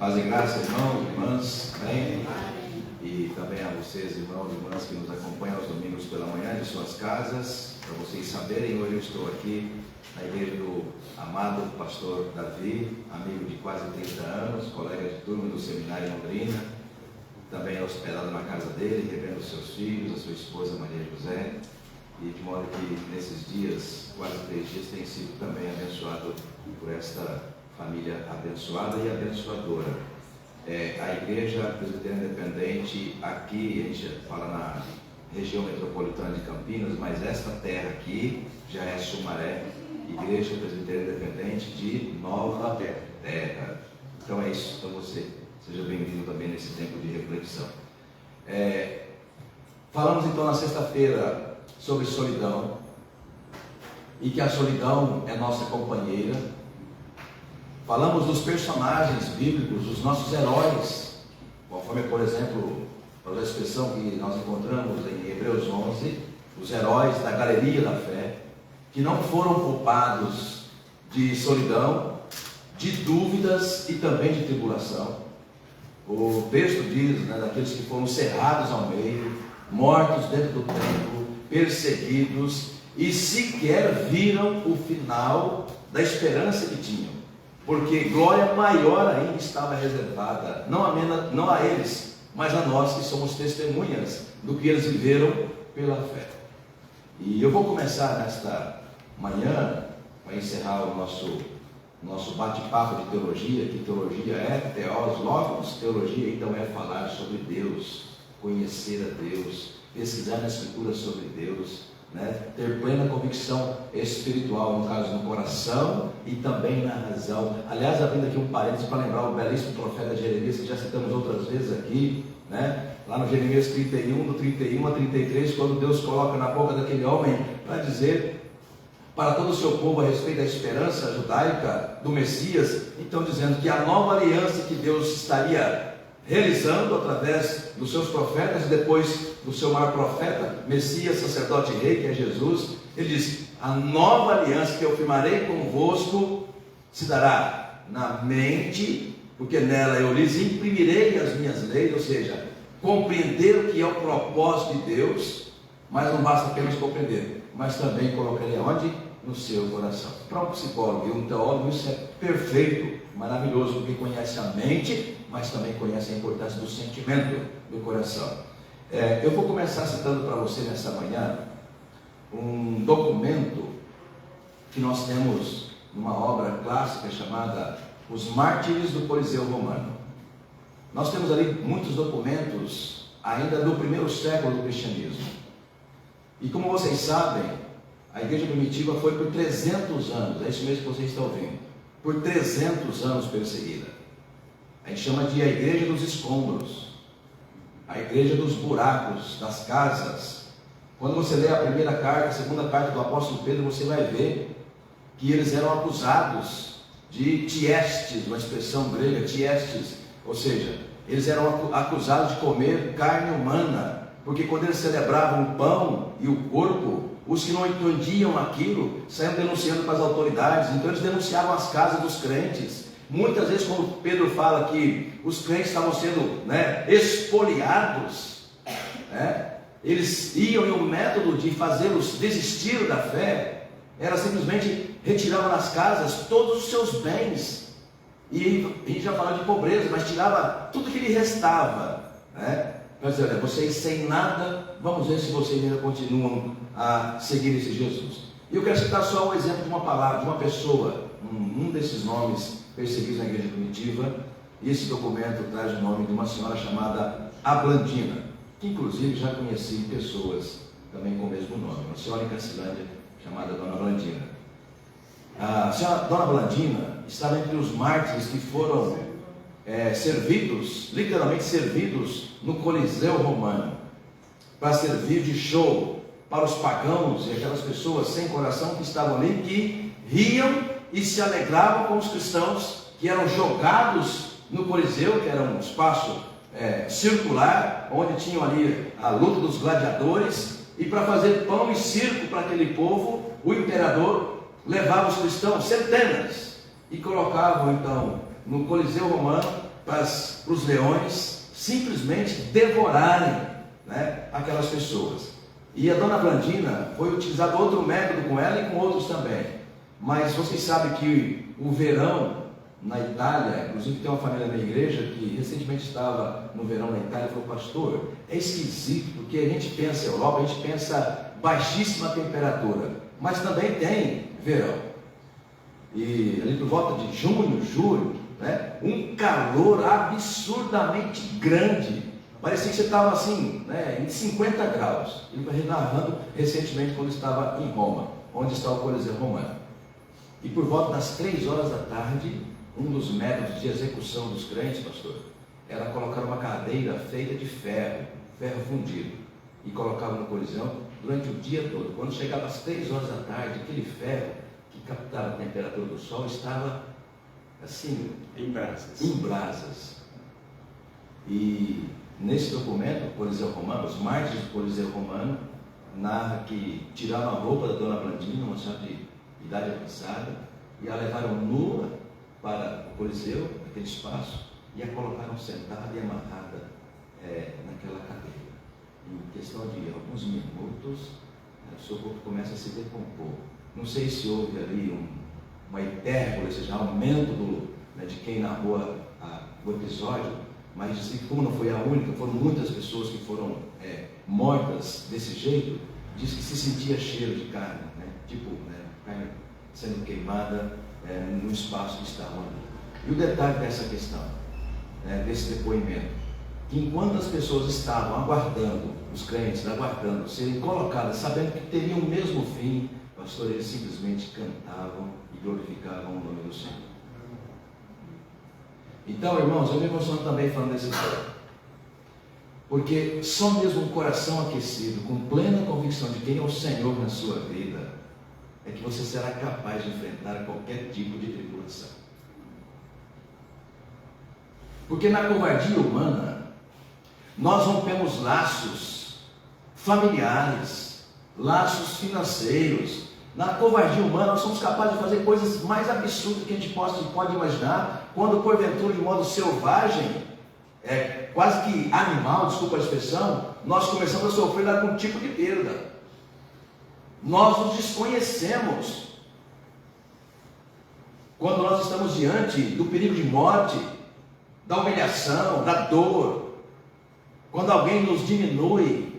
Paz e graça, irmãos e irmãs, amém? E também a vocês, irmãos e irmãs, que nos acompanham aos domingos pela manhã de suas casas. Para vocês saberem, hoje eu estou aqui na igreja do amado pastor Davi, amigo de quase 30 anos, colega de turma do seminário em Londrina, também hospedado na casa dele, revendo os seus filhos, a sua esposa Maria José, e de modo que nesses dias, quase 3 dias, tem sido também abençoado por esta família abençoada e abençoadora. A Igreja Presbiteriana Independente, aqui a gente fala na região metropolitana de Campinas, mas esta terra aqui já é Sumaré, Igreja Presbiteriana Independente de Nova Terra. Então é isso, então você seja bem-vindo também nesse tempo de reflexão. Falamos então na sexta-feira sobre solidão, e que a solidão é nossa companheira. Falamos dos personagens bíblicos, dos nossos heróis, conforme, por exemplo, a expressão que nós encontramos em Hebreus 11, os heróis da galeria da fé, que não foram poupados de solidão, de dúvidas e também de tribulação. O texto diz, daqueles que foram cerrados ao meio, mortos dentro do templo, perseguidos, e sequer viram o final da esperança que tinham, porque glória maior ainda estava reservada, não a eles, mas a nós que somos testemunhas do que eles viveram pela fé. E eu vou começar nesta manhã, para encerrar o nosso bate-papo de teologia, que teologia é teós, logos, teologia então é falar sobre Deus, conhecer a Deus, pesquisar na Escritura sobre Deus, ter plena convicção espiritual, no caso no coração e também na razão. Aliás, abrindo aqui um parênteses para lembrar o belíssimo profeta Jeremias, que já citamos outras vezes aqui, lá no Jeremias 31, do 31 a 33, quando Deus coloca na boca daquele homem para dizer para todo o seu povo a respeito da esperança judaica do Messias, então dizendo que a nova aliança que Deus estaria realizando através dos seus profetas e depois do seu maior profeta, Messias, sacerdote e rei, que é Jesus, ele diz: a nova aliança que eu firmarei convosco se dará na mente, porque nela eu lhes imprimirei as minhas leis, ou seja, compreender o que é o propósito de Deus, mas não basta apenas compreender, mas também colocarei aonde? No seu coração. Para um psicólogo e um teólogo isso é perfeito, maravilhoso, porque conhece a mente, mas também conhece a importância do sentimento do coração. Eu vou começar citando para você nessa manhã um documento que nós temos numa obra clássica chamada Os Mártires do Coliseu Romano. Nós temos ali muitos documentos ainda do primeiro século do cristianismo. E como vocês sabem, a igreja primitiva foi por 300 anos, é isso mesmo que vocês estão ouvindo, por 300 anos perseguida. A gente chama de a igreja dos escombros, a igreja dos buracos, das casas. Quando você lê a primeira carta, a segunda carta do apóstolo Pedro, você vai ver que eles eram acusados de tiestes, uma expressão grega, tiestes, ou seja, eles eram acusados de comer carne humana, porque quando eles celebravam o pão e o corpo, os que não entendiam aquilo saíam denunciando para as autoridades. Então eles denunciavam as casas dos crentes. Muitas vezes, quando Pedro fala que os crentes estavam sendo expoliados, eles iam, e o método de fazê-los desistir da fé era simplesmente retiravam das casas todos os seus bens. E a gente já fala de pobreza, mas tirava tudo que lhe restava, para dizer: olha, vocês sem nada, vamos ver se vocês ainda continuam a seguir esse Jesus. E eu quero citar só um exemplo de uma palavra, de uma pessoa, um desses nomes perseguidos na igreja primitiva. E esse documento traz o nome de uma senhora chamada Ablandina, que inclusive já conheci pessoas também com o mesmo nome, uma senhora em Cacilândia chamada Dona Blandina. A senhora Dona Blandina estava entre os mártires que foram servidos, literalmente servidos no Coliseu Romano, para servir de show para os pagãos e aquelas pessoas sem coração que estavam ali, que riam e se alegravam com os cristãos que eram jogados no Coliseu, que era um espaço circular, onde tinham ali a luta dos gladiadores, e para fazer pão e circo para aquele povo, o imperador levava os cristãos, centenas, e colocavam então no Coliseu Romano, para os leões simplesmente devorarem, né, aquelas pessoas. E a dona Blandina foi utilizado outro método com ela e com outros também. Mas vocês sabem que o verão na Itália, inclusive tem uma família da minha igreja que recentemente estava no verão na Itália e falou: pastor, é esquisito, porque a gente pensa Europa, a gente pensa baixíssima temperatura, mas também tem verão. E ali por volta de junho, julho, né, um calor absurdamente grande. Parecia que você estava assim, né, em 50 graus. Ele vai narrando recentemente quando estava em Roma, onde está o Coliseu Romano. E por volta das 3 horas da tarde, um dos métodos de execução dos crentes, pastor, era colocar uma cadeira feita de ferro fundido, e colocava no Coliseu durante o dia todo. Quando chegava às 3 horas da tarde, aquele ferro que captava a temperatura do sol estava assim, em brasas. E nesse documento, o Coliseu Romano, os mártires do Coliseu Romano, narra que tiraram a roupa da dona Blandina, uma senhora de idade avançada, e a levaram nua para o Coliseu, naquele espaço, e a colocaram sentada e amarrada naquela cadeira. Em questão de alguns minutos, o seu corpo começa a se decompor. Não sei se houve ali uma hipérbole, ou seja, aumento de quem narrou o episódio, mas assim, como não foi a única, foram muitas pessoas que foram mortas desse jeito, diz que se sentia cheiro de carne, né? Tipo, carne sendo queimada no espaço que estavam ali. E o detalhe dessa questão, desse depoimento, que enquanto as pessoas estavam aguardando, os crentes aguardando serem colocadas, sabendo que teriam o mesmo fim, pastor, eles simplesmente cantavam e glorificavam o nome do Senhor. Então, irmãos, eu me emociono também falando desse texto, porque só mesmo um coração aquecido, com plena convicção de quem é o Senhor na sua vida, é que você será capaz de enfrentar qualquer tipo de tribulação. Porque na covardia humana, nós rompemos laços familiares, laços financeiros. Na covardia humana, nós somos capazes de fazer coisas mais absurdas que a gente pode imaginar, quando porventura de modo selvagem, quase que animal, desculpa a expressão, nós começamos a sofrer algum tipo de perda. Nós nos desconhecemos quando nós estamos diante do perigo de morte, da humilhação, da dor, quando alguém nos diminui.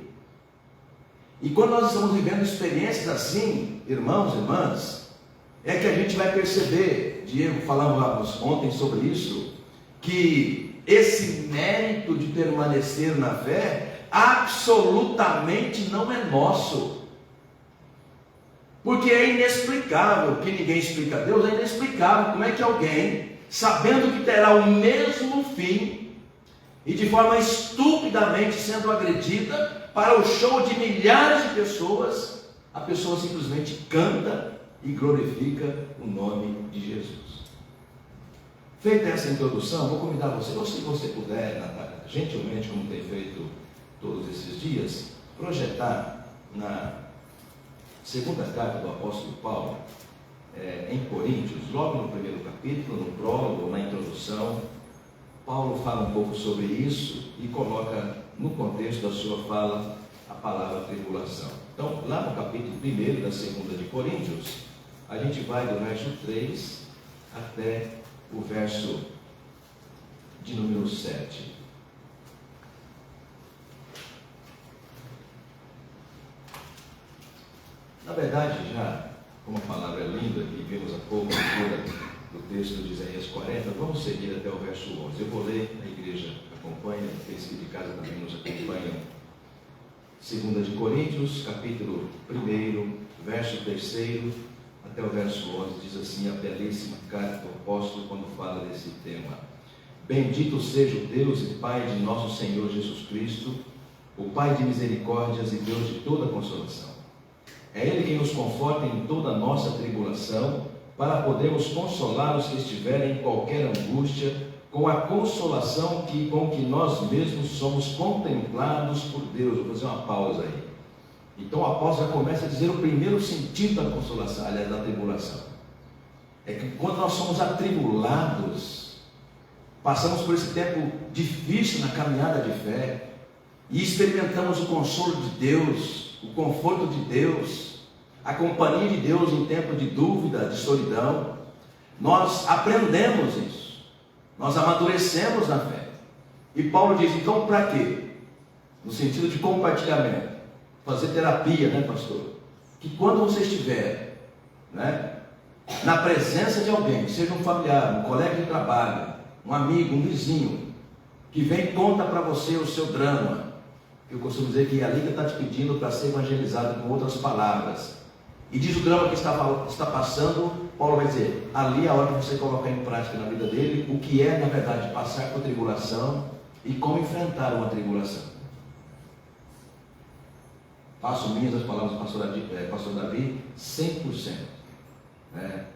E quando nós estamos vivendo experiências assim, irmãos e irmãs, é que a gente vai perceber, Diego, falávamos ontem sobre isso, que esse mérito de permanecer na fé absolutamente não é nosso. Porque é inexplicável, que ninguém explica a Deus, é inexplicável como é que alguém, sabendo que terá o mesmo fim, e de forma estupidamente sendo agredida, para o show de milhares de pessoas, a pessoa simplesmente canta e glorifica o nome de Jesus. Feita essa introdução, vou convidar você, ou se você puder, Natália, gentilmente, como tem feito todos esses dias, projetar na segunda carta do apóstolo Paulo, em Coríntios, logo no primeiro capítulo, no prólogo, na introdução, Paulo fala um pouco sobre isso e coloca no contexto da sua fala a palavra tribulação. Então, lá no capítulo 1 da segunda de Coríntios, a gente vai do verso 3 até o verso de número 7. Na verdade, já, como a palavra é linda, que vimos há pouco do texto de Isaías 40, vamos seguir até o verso 11. Eu vou ler, a igreja acompanha, aqueles que de casa também nos acompanham. 2 de Coríntios, capítulo 1, verso 3 até o verso 11, diz assim a belíssima carta do apóstolo quando fala desse tema. Bendito seja o Deus e Pai de nosso Senhor Jesus Cristo, o Pai de misericórdias e Deus de toda consolação. É Ele quem nos conforta em toda a nossa tribulação, para podermos consolar os que estiverem em qualquer angústia, com a consolação com que nós mesmos somos contemplados por Deus. Vou fazer uma pausa aí. Então o apóstolo já começa a dizer o primeiro sentido da consolação, aliás, da tribulação. É que quando nós somos atribulados, passamos por esse tempo difícil na caminhada de fé, e experimentamos o consolo de Deus, o conforto de Deus, a companhia de Deus em tempo de dúvida, de solidão, nós aprendemos isso, nós amadurecemos na fé. E Paulo diz, então para quê? No sentido de compartilhamento, fazer terapia, né, pastor? Que quando você estiver, né, na presença de alguém, seja um familiar, um colega de trabalho, um amigo, um vizinho, que vem e conta para você o seu drama, eu costumo dizer que a Liga está te pedindo para ser evangelizado com outras palavras, e diz o drama que está passando, Paulo vai dizer, ali é a hora que você colocar em prática na vida dele, o que é na verdade passar por tribulação, e como enfrentar uma tribulação. Faço minhas as palavras do pastor Davi 100%. Né?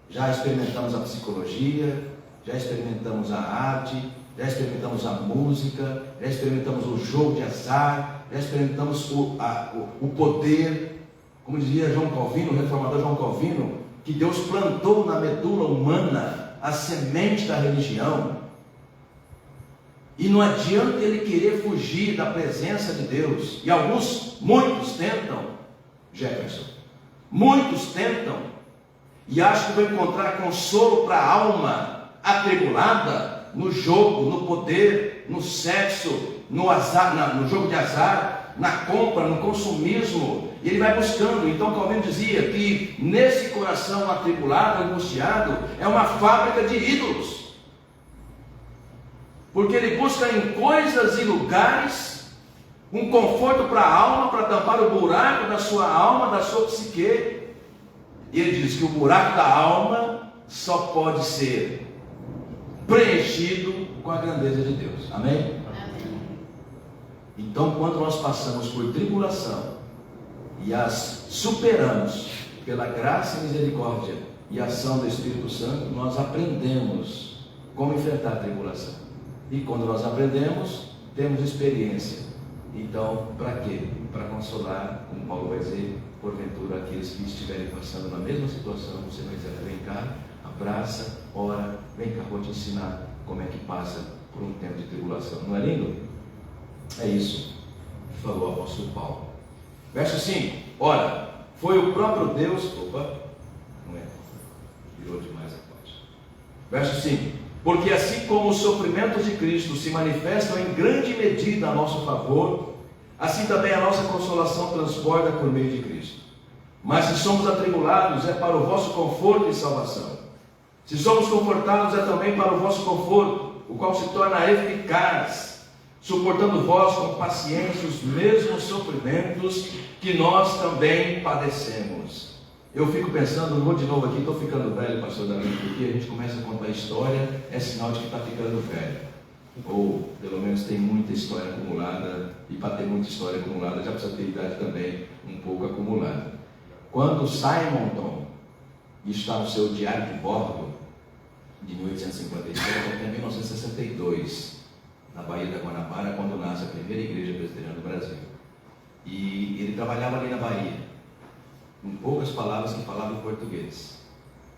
Já experimentamos a psicologia, já experimentamos a arte, já experimentamos a música, já experimentamos o jogo de azar, já experimentamos o poder, como dizia João Calvino, o reformador João Calvino, que Deus plantou na medula humana a semente da religião, e não adianta ele querer fugir da presença de Deus, e muitos tentam, Jefferson, muitos tentam, e acham que vão encontrar consolo para a alma atribulada, no jogo, no poder, no sexo, no azar, no jogo de azar, na compra, no consumismo, e ele vai buscando. Então Calvino dizia que nesse coração atribulado, angustiado, é uma fábrica de ídolos, porque ele busca em coisas e lugares um conforto para a alma, para tampar o buraco da sua alma, da sua psique. E ele diz que o buraco da alma só pode ser preenchido com a grandeza de Deus. Amém? Amém. Então, quando nós passamos por tribulação e as superamos pela graça e misericórdia e ação do Espírito Santo, nós aprendemos como enfrentar a tribulação. E quando nós aprendemos, temos experiência. Então, para quê? Para consolar, como Paulo vai dizer, porventura aqueles que estiverem passando na mesma situação, você vai dizer, vem cá, abraça, ora, vem cá, vou te ensinar como é que passa por um tempo de tribulação. Não é lindo? É isso que falou o apóstolo Paulo. Verso 5, ora, foi o próprio Deus, não é, virou demais a parte. Verso 5, porque assim como os sofrimentos de Cristo se manifestam em grande medida a nosso favor, assim também a nossa consolação transborda por meio de Cristo. Mas se somos atribulados, é para o vosso conforto e salvação. Se somos confortados, é também para o vosso conforto, o qual se torna eficaz, suportando vós com paciência os mesmos sofrimentos que nós também padecemos. Eu fico pensando, não vou de novo aqui, estou ficando velho, pastor Davi, porque a gente começa a contar história, é sinal de que está ficando velho. Ou, pelo menos, tem muita história acumulada, e para ter muita história acumulada, já precisa ter idade também um pouco acumulada. Quando Simonton está no seu diário de bordo, de 1857 até 1962, na Baía da Guanabara, quando nasce a primeira igreja presbiteriana do Brasil. E ele trabalhava ali na Bahia, com poucas palavras que falava em português,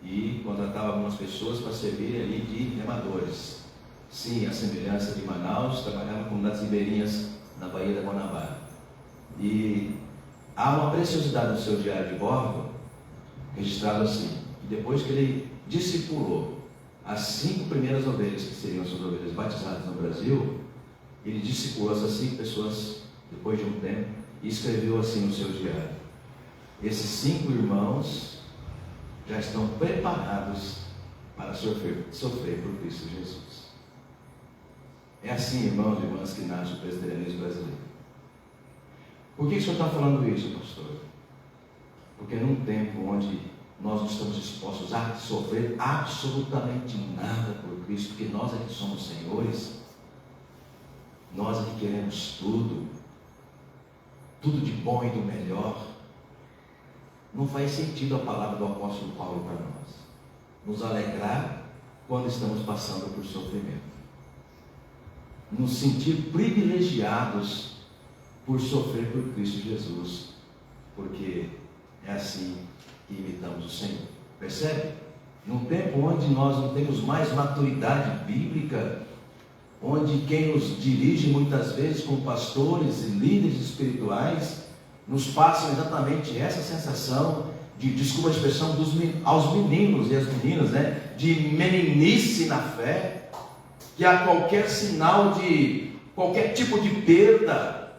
e contratava algumas pessoas para servirem ali de remadores. Sim, a semelhança de Manaus, trabalhava com comunidades ribeirinhas na Baía da Guanabara. E há uma preciosidade no seu diário de bordo, registrado assim, que depois que ele discipulou as 5 primeiras ovelhas, que seriam as ovelhas batizadas no Brasil, ele discipulou essas 5 pessoas, depois de um tempo, e escreveu assim no seu diário: esses 5 irmãos já estão preparados para sofrer por Cristo Jesus. É assim, irmãos e irmãs, que nasce o presbiterianismo brasileiro. Por que o senhor está falando isso, pastor? Porque num tempo onde nós não estamos dispostos a sofrer absolutamente nada por Cristo, porque nós é que somos senhores, nós é que queremos tudo de bom e do melhor, não faz sentido a palavra do apóstolo Paulo para nós. Nos alegrar quando estamos passando por sofrimento. Nos sentir privilegiados por sofrer por Cristo Jesus. Porque é assim que imitamos o Senhor. Percebe? num tempo onde nós não temos mais maturidade bíblica, onde quem nos dirige muitas vezes como pastores e líderes espirituais, nos passam exatamente essa sensação de, desculpa a expressão, aos meninos e às meninas, né? De meninice na fé, que a qualquer sinal de qualquer tipo de perda,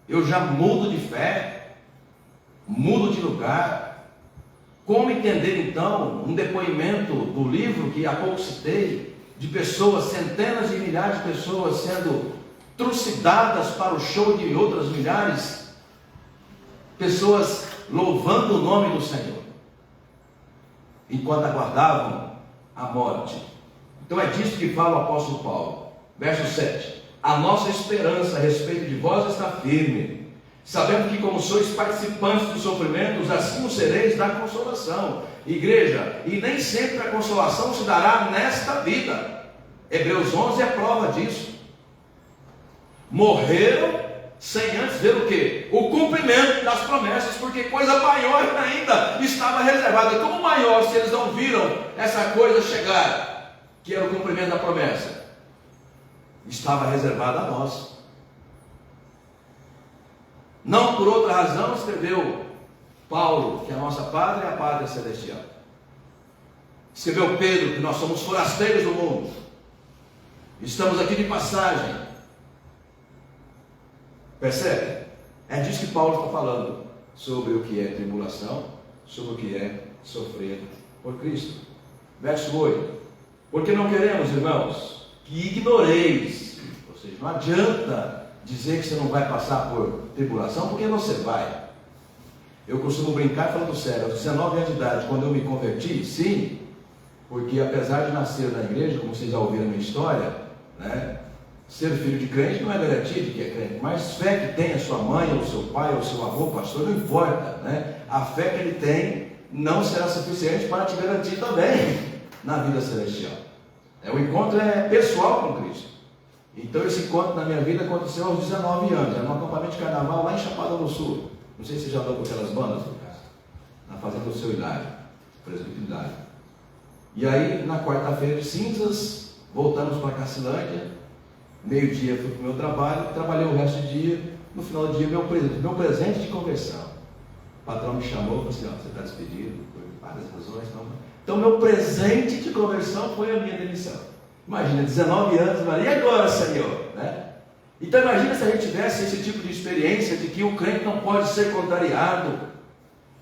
eu já mudo de fé, mudo de lugar. Como entender então um depoimento do livro que há pouco citei, de pessoas, centenas de milhares de pessoas sendo trucidadas para o show de outras milhares, pessoas louvando o nome do Senhor, enquanto aguardavam a morte. Então é disso que fala o apóstolo Paulo, verso 7. A nossa esperança a respeito de vós está firme, sabendo que como sois participantes dos sofrimentos, assim o sereis da consolação. Igreja, e nem sempre a consolação se dará nesta vida. Hebreus 11 é prova disso. Morreram sem antes ver o quê? O cumprimento das promessas, porque coisa maior ainda estava reservada. Como maior se eles não viram essa coisa chegar, que era o cumprimento da promessa? Estava reservada a nós. Não por outra razão escreveu Paulo que a nossa pátria é a pátria celestial. Escreveu Pedro que nós somos forasteiros do mundo, estamos aqui de passagem. Percebe? É disso que Paulo está falando, sobre o que é tribulação, sobre o que é sofrer por Cristo. Verso 8. Porque não queremos, irmãos, que ignoreis, ou seja, não adianta dizer que você não vai passar por tribulação, porque você vai. Eu costumo brincar falando sério, aos 19 anos de idade, quando eu me converti, sim, porque apesar de nascer na igreja, como vocês já ouviram a minha história, né, ser filho de crente não é garantia de que é crente, mas fé que tem a sua mãe, ou seu pai, ou seu avô, pastor, não importa, né? A fé que ele tem não será suficiente para te garantir também na vida celestial. O encontro é pessoal com Cristo. Então esse encontro na minha vida aconteceu aos 19 anos, era num acampamento de carnaval lá em Chapada do Sul. Não sei se você já andou com aquelas bandas, na fazenda do seu Hilário, presbítero Hilário. E aí, na quarta-feira de cinzas, voltamos para Cacilândia. Meio-dia fui para o meu trabalho, trabalhei o resto do dia. No final do dia, meu presente de conversão. O patrão me chamou e falou assim: você está despedido por várias razões. Então, meu presente de conversão foi a minha demissão. Imagina, 19 anos, mas e agora, Senhor? Né? Então, imagina se a gente tivesse esse tipo de experiência de que o crente não pode ser contrariado,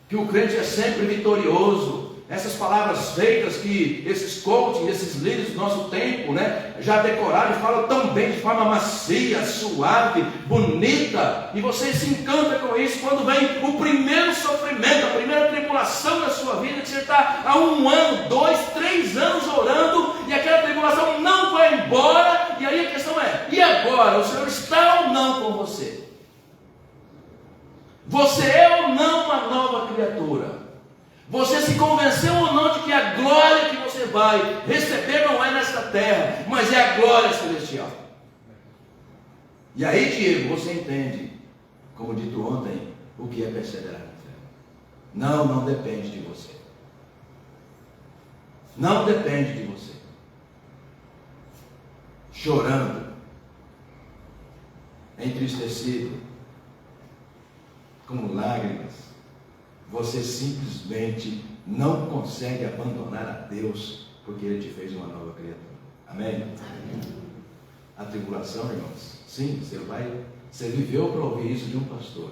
que o crente é sempre vitorioso. Essas palavras feitas que esses coaches, esses líderes do nosso tempo, né, já decoraram e falam tão bem, de forma macia, suave, bonita, e você se encanta com isso quando vem o primeiro sofrimento, a primeira tribulação da sua vida, que você está há 1 ano, 2, 3 anos orando, e aquela tribulação não vai embora, e aí a questão é: e agora? O Senhor está ou não com você? Você é ou não uma nova criatura? Você se convenceu ou não de que a glória que você vai receber não é nesta terra, mas é a glória celestial? E aí, Diego, você entende, como dito ontem, o que é perseverar na fé. Não depende de você. Não depende de você. Chorando, entristecido, com lágrimas, você simplesmente não consegue abandonar a Deus, porque Ele te fez uma nova criatura. Amém? Amém. A tribulação, irmãos, sim, você viveu para ouvir isso de um pastor.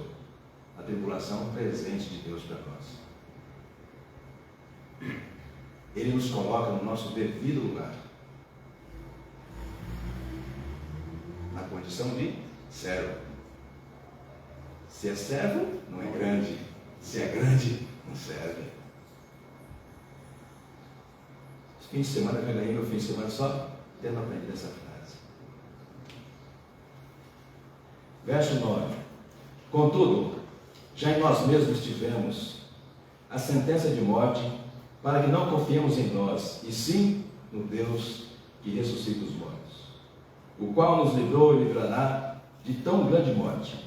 A tribulação é um presente de Deus para nós. Ele nos coloca no nosso devido lugar, na condição de servo. Se é servo, não é grande. Se é grande, não serve. Fim de semana, eu ganhei meu fim de semana só tendo aprendido essa frase. Verso 9. Contudo, já em nós mesmos tivemos a sentença de morte, para que não confiemos em nós, e sim no Deus que ressuscita os mortos, o qual nos livrou e livrará de tão grande morte,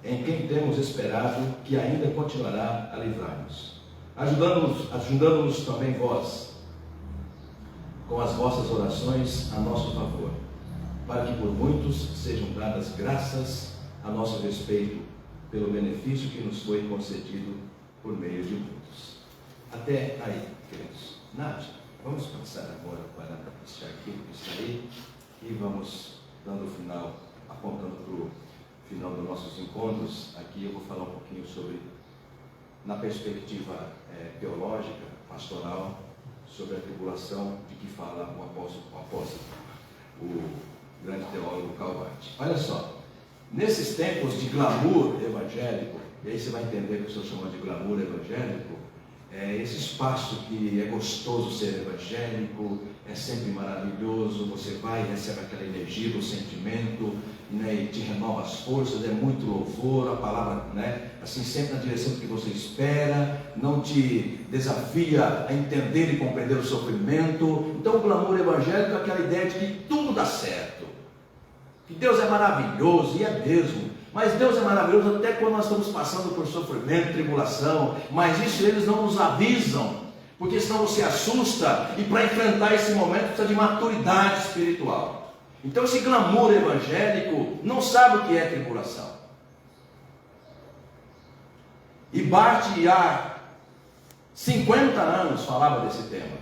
em quem temos esperado que ainda continuará a livrar-nos, ajudando-nos também vós, com as vossas orações a nosso favor, para que por muitos sejam dadas graças a nosso respeito, pelo benefício que nos foi concedido por meio de muitos. Até aí, queridos. Nádia, vamos passar agora para este arquivo que está aí e vamos dando o final, apontando para o final dos nossos encontros. Aqui eu vou falar um pouquinho sobre, na perspectiva teológica, pastoral, sobre a tribulação de que fala o apóstolo, o grande teólogo Calvarte. Olha só, nesses tempos de glamour evangélico, e aí você vai entender que o senhor chama de glamour evangélico, é esse espaço que é gostoso ser evangélico, é sempre maravilhoso, você vai e recebe aquela energia do sentimento, né, e te renova as forças, é muito louvor, a palavra, né, assim, sempre na direção que você espera, não te desafia a entender e compreender o sofrimento. Então o glamour evangélico é aquela ideia de que tudo dá certo, que Deus é maravilhoso, e é mesmo, mas Deus é maravilhoso até quando nós estamos passando por sofrimento, tribulação, mas isso eles não nos avisam, porque senão você assusta, e para enfrentar esse momento precisa de maturidade espiritual. Então esse glamour evangélico não sabe o que é tribulação. E Barth há 50 anos falava desse tema.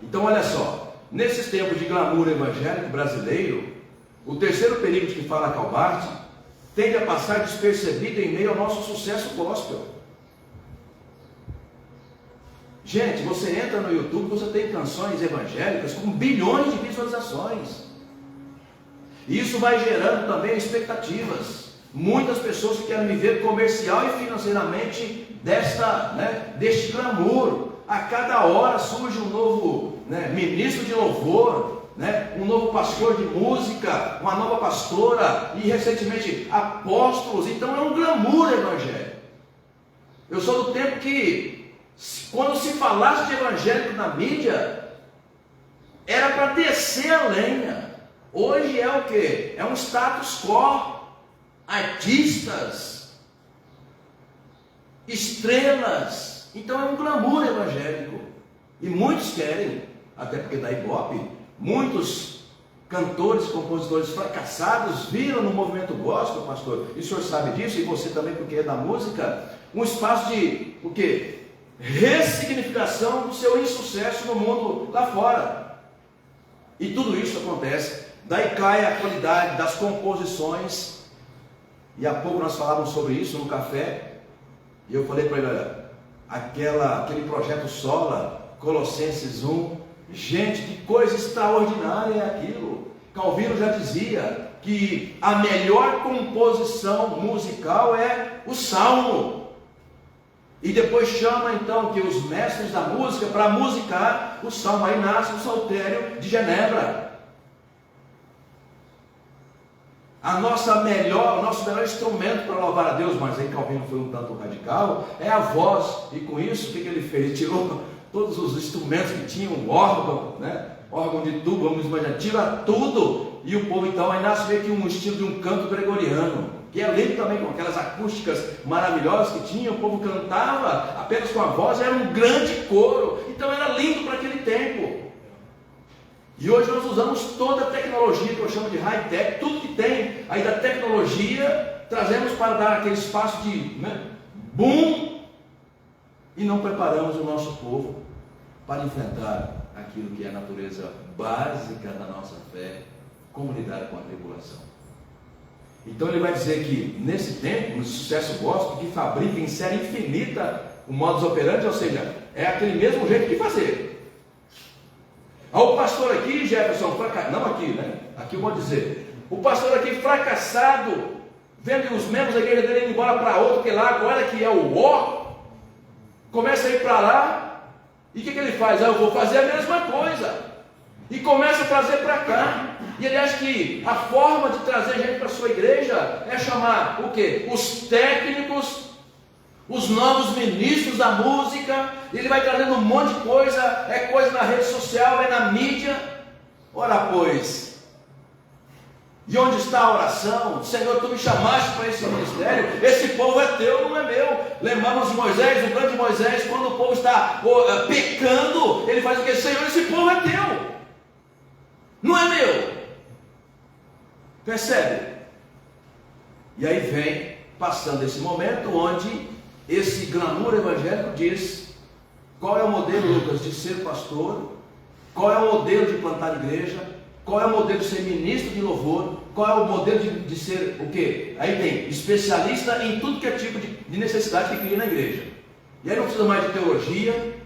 Então olha só, nesses tempos de glamour evangélico brasileiro, o terceiro período que fala Calvarte tende a passar despercebido em meio ao nosso sucesso gospel. Gente, você entra no YouTube, você tem canções evangélicas com bilhões de visualizações. E isso vai gerando também expectativas. Muitas pessoas que querem viver comercial e financeiramente deste glamour. A cada hora surge um novo ministro de louvor, um novo pastor de música, uma nova pastora, e recentemente apóstolos. Então é um glamour evangélico. Eu sou do tempo que, quando se falasse de evangélico na mídia, era para descer a lenha. Hoje é o que? É um status quo. Artistas, estrelas. Então é um glamour evangélico. E muitos querem, até porque da Ibope, muitos cantores, compositores fracassados viram no movimento gospel, pastor, e o senhor sabe disso, e você também, porque é da música, um espaço de, o quê? Ressignificação do seu insucesso no mundo lá fora. E tudo isso acontece. Daí cai a qualidade das composições. E há pouco nós falávamos sobre isso no café. E eu falei para ele, olha, aquele projeto Sola, Colossenses 1, gente, que coisa extraordinária é aquilo. Calvino já dizia que a melhor composição musical é o Salmo. E depois chama então que os mestres da música para musicar o Salmo. Aí nasce o Saltério de Genebra. O nosso melhor instrumento para louvar a Deus, mas aí Calvino foi um tanto radical, é a voz. E com isso, o que ele fez? Ele tirou todos os instrumentos que tinham, órgão, órgão de tubo, vamos imaginar, tira tudo. E o povo então, aí nasce meio que um estilo de um canto gregoriano, que é lindo também, com aquelas acústicas maravilhosas que tinha. O povo cantava apenas com a voz, era um grande coro. Então era lindo para aquele tempo. E hoje nós usamos toda a tecnologia que eu chamo de high-tech, tudo que tem aí da tecnologia, trazemos para dar aquele espaço de boom, e não preparamos o nosso povo para enfrentar aquilo que é a natureza básica da nossa fé, como lidar com a tribulação. Então ele vai dizer que nesse tempo, no sucesso gospel, que fabrica em série infinita o modus operandi, ou seja, é aquele mesmo jeito de fazer. O pastor aqui, Jefferson, não aqui, aqui eu vou dizer, o pastor aqui fracassado, vendo os membros da igreja dele indo embora para outro, que lá agora que é o ó, começa a ir para lá, e o que ele faz? Eu vou fazer a mesma coisa, e começa a trazer para cá, e ele acha que a forma de trazer gente para a sua igreja é chamar o quê? Os técnicos, os novos ministros da música. Ele vai trazendo um monte de coisa, é coisa na rede social, é na mídia. Ora pois, E onde está a oração? Senhor, tu me chamaste para esse ministério, esse povo é teu, não é meu. Lembramos de Moisés, o grande Moisés, quando o povo está pecando, ele faz o que? Senhor, esse povo é teu, não é meu. Percebe? E aí vem, passando esse momento, onde esse glamour evangélico diz: qual é o modelo, Lucas, de ser pastor? Qual é o modelo de plantar igreja? Qual é o modelo de ser ministro de louvor? Qual é o modelo de ser o quê? Aí tem especialista em tudo que é tipo de necessidade que cria na igreja. E aí não precisa mais de teologia,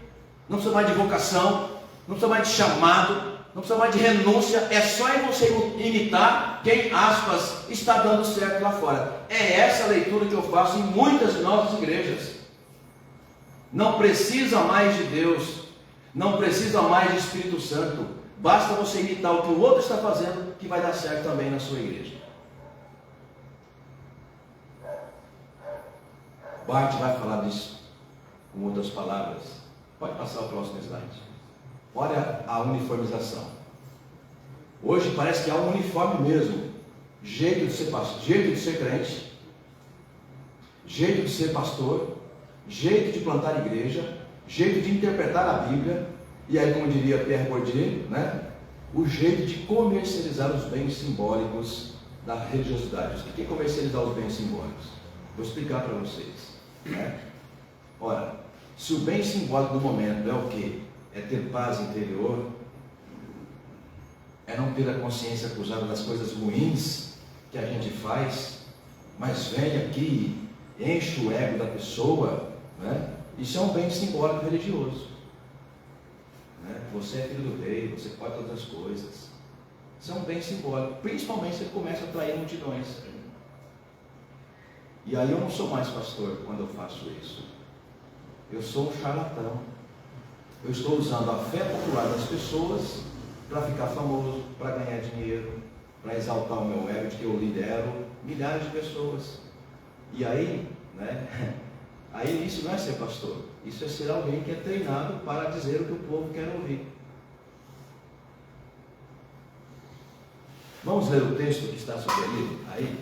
não precisa mais de vocação, não precisa mais de chamado, não precisa mais de renúncia. É só em você imitar quem, aspas, está dando certo lá fora. É essa a leitura que eu faço em muitas de nossas igrejas. Não precisa mais de Deus, não precisa mais de Espírito Santo. Basta você imitar o que o outro está fazendo, que vai dar certo também na sua igreja. Bart vai falar disso com outras palavras. Pode passar o próximo slide. Olha a uniformização. Hoje parece que há um uniforme mesmo. Jeito de ser pastor, jeito de ser crente, jeito de ser pastor, jeito de plantar igreja, jeito de interpretar a Bíblia. E aí, como diria Pierre Bourdieu, né? O jeito de comercializar os bens simbólicos da religiosidade. O que é comercializar os bens simbólicos? Vou explicar para vocês. Né? Ora, se o bem simbólico do momento é o quê? É ter paz interior, é não ter a consciência acusada das coisas ruins que a gente faz, mas vem aqui, enche o ego da pessoa, né? Isso é um bem simbólico religioso. Você é filho do rei, você pode outras coisas. Isso é um bem simbólico, principalmente se ele começa a atrair multidões. E aí eu não sou mais pastor quando eu faço isso. Eu sou um charlatão. Eu estou usando a fé popular das pessoas para ficar famoso, para ganhar dinheiro, para exaltar o meu ego de que eu lidero milhares de pessoas. E aí, né? Aí isso não é ser pastor, isso é ser alguém que é treinado para dizer o que o povo quer ouvir. Vamos ler o texto que está sugerido aí?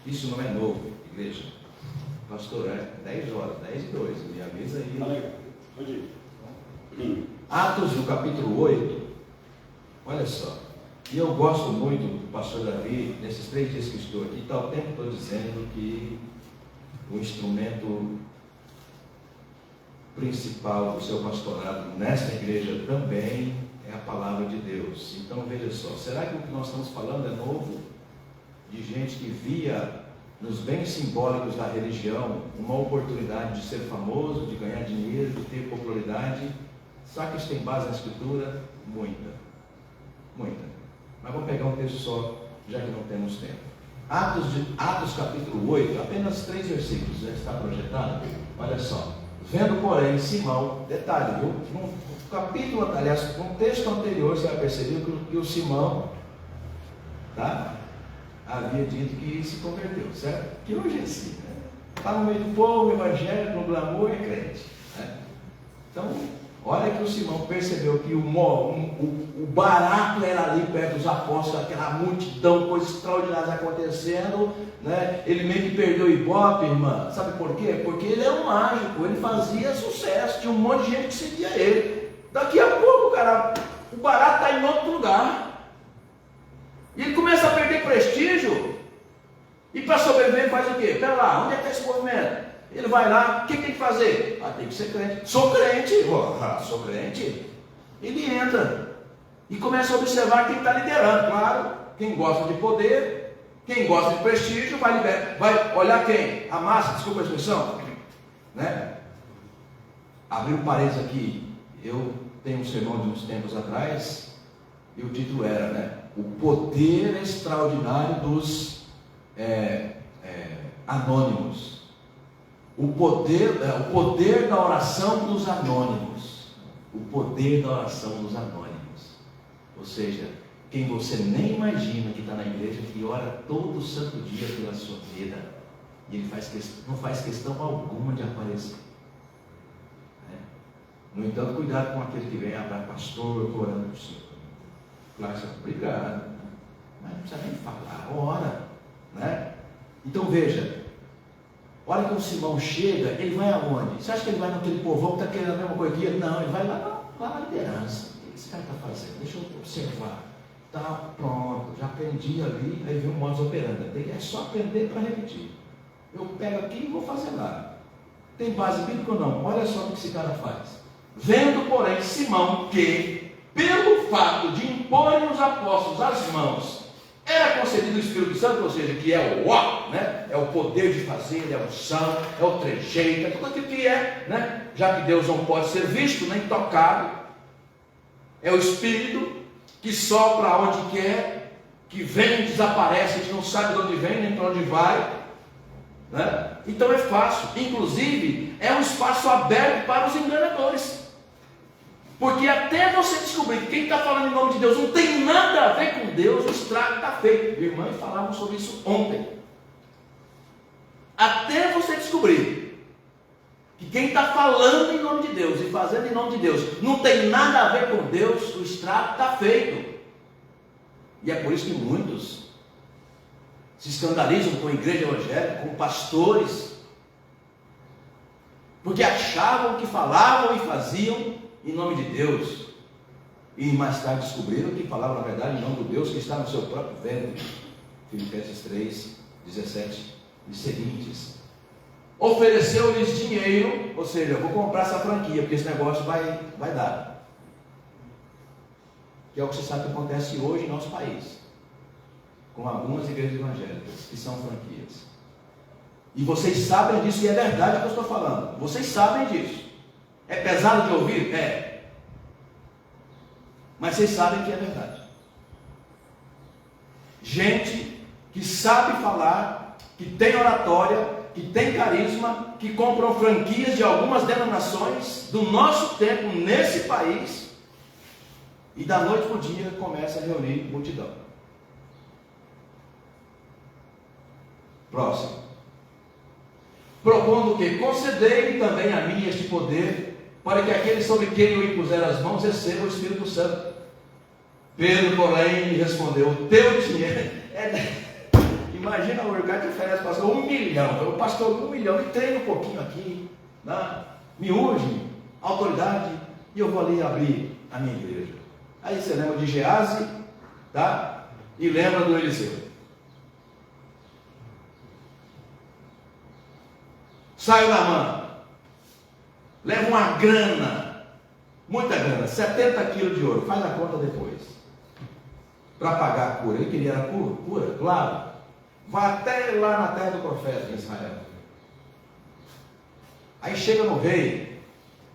Isso não é novo, igreja. Pastor, é 10 horas, 10 e 2, me avisa aí. Pode ir. Atos, no capítulo 8, olha só. E eu gosto muito do pastor Davi, nesses 3 dias que estou aqui, está o tempo todo dizendo que o instrumento principal do seu pastorado nesta igreja também é a palavra de Deus. Então veja só, será que o que nós estamos falando é novo? De gente que via nos bens simbólicos da religião uma oportunidade de ser famoso, de ganhar dinheiro, de ter popularidade. Será que isso tem base na Escritura? Muita. Mas vamos pegar um texto só, já que não temos tempo. Atos capítulo 8, apenas 3 versículos, já está projetado. Olha só. Vendo, porém, Simão, detalhe, viu? No capítulo, aliás, no texto anterior, você vai perceber que o Simão, tá? Havia dito que se converteu, certo? Que hoje é assim, né? Está no meio do povo, evangélico, no glamour, é crente. Né? Então, olha que o Simão percebeu que o barato era ali perto dos apóstolos, aquela multidão, coisas extraordinárias acontecendo, né? Ele meio que perdeu o ibope, irmã. Sabe por quê? Porque ele era um mágico, ele fazia sucesso, tinha um monte de gente que seguia ele. Daqui a pouco, cara, o barato está em outro lugar. E ele começa a perder prestígio. E para sobreviver ele faz o quê? Pera lá, onde é que está esse movimento? Ele vai lá, o que tem que fazer? Tem que ser crente. Sou crente. Sou crente. Ele entra e começa a observar quem está liderando. Claro, quem gosta de poder, quem gosta de prestígio, vai olhar quem? A massa, desculpa a expressão. Né? Abrir um parênteses aqui. Eu tenho um sermão de uns tempos atrás e o título era, né? O poder extraordinário dos anônimos. O poder da oração dos anônimos. O poder da oração dos anônimos. Ou seja, quem você nem imagina que está na igreja, que ora todo santo dia pela sua vida. E ele não faz questão alguma de aparecer. No entanto, cuidado com aquele que vem, pastor, eu estou orando por si. Claro, obrigado. Mas não precisa nem falar, ora, né? Então veja, a hora que o Simão chega, ele vai aonde? Você acha que ele vai naquele povão que está querendo a mesma coisa que ele? Não, ele vai lá na liderança. O que esse cara está fazendo? Deixa eu observar. Tá, pronto, já aprendi ali, aí viu um modus operandi. É só aprender para repetir. Eu pego aqui e vou fazer lá. Tem base bíblica ou não? Olha só o que esse cara faz. Vendo, porém, Simão que, pelo fato de imporem os apóstolos as mãos, era concedido o Espírito Santo, ou seja, que é o ó, né? É o poder de fazer, é a unção, é o trejeito, é tudo aquilo que é, né? Já que Deus não pode ser visto nem tocado, é o Espírito que sopra onde quer, que vem e desaparece, a gente não sabe de onde vem nem para onde vai, né? Então é fácil, inclusive é um espaço aberto para os enganadores. Porque até você descobrir que quem está falando em nome de Deus não tem nada a ver com Deus, o estrago está feito. Irmãs falavam sobre isso ontem. Até você descobrir que quem está falando em nome de Deus e fazendo em nome de Deus não tem nada a ver com Deus, o estrago está feito. E é por isso que muitos se escandalizam com a igreja evangélica, com pastores, porque achavam que falavam e faziam em nome de Deus, e mais tarde descobriram que falavam na verdade em nome do Deus que está no seu próprio ventre. Filipenses 3, 17 e seguintes. Ofereceu-lhes dinheiro, ou seja, eu vou comprar essa franquia, porque esse negócio vai dar. Que é o que você sabe que acontece hoje em nosso país, com algumas igrejas evangélicas, que são franquias. E vocês sabem disso, e é verdade o que eu estou falando. Vocês sabem disso. É pesado de ouvir? É. Mas vocês sabem que é verdade. Gente que sabe falar, que tem oratória, que tem carisma, que compram franquias de algumas denominações do nosso tempo nesse país, e da noite para o dia começa a reunir multidão. Próximo. Propondo que concedei também a mim este poder, para que aquele sobre quem eu impuser as mãos receba o Espírito Santo. Pedro, porém, lhe respondeu: o teu dinheiro Imagina o lugar que oferece para o pastor 1 milhão. O pastor 1 milhão, me treina um pouquinho aqui, né? Me urge autoridade, e eu vou ali abrir a minha igreja. Aí você lembra de Gease, tá? E lembra do Eliseu. Saiu na mão, leva uma grana, muita grana, 70 quilos de ouro, faz a conta depois, para pagar a cura. Ele queria a cura, claro, vai até lá na terra do profeta em Israel. Aí chega no rei,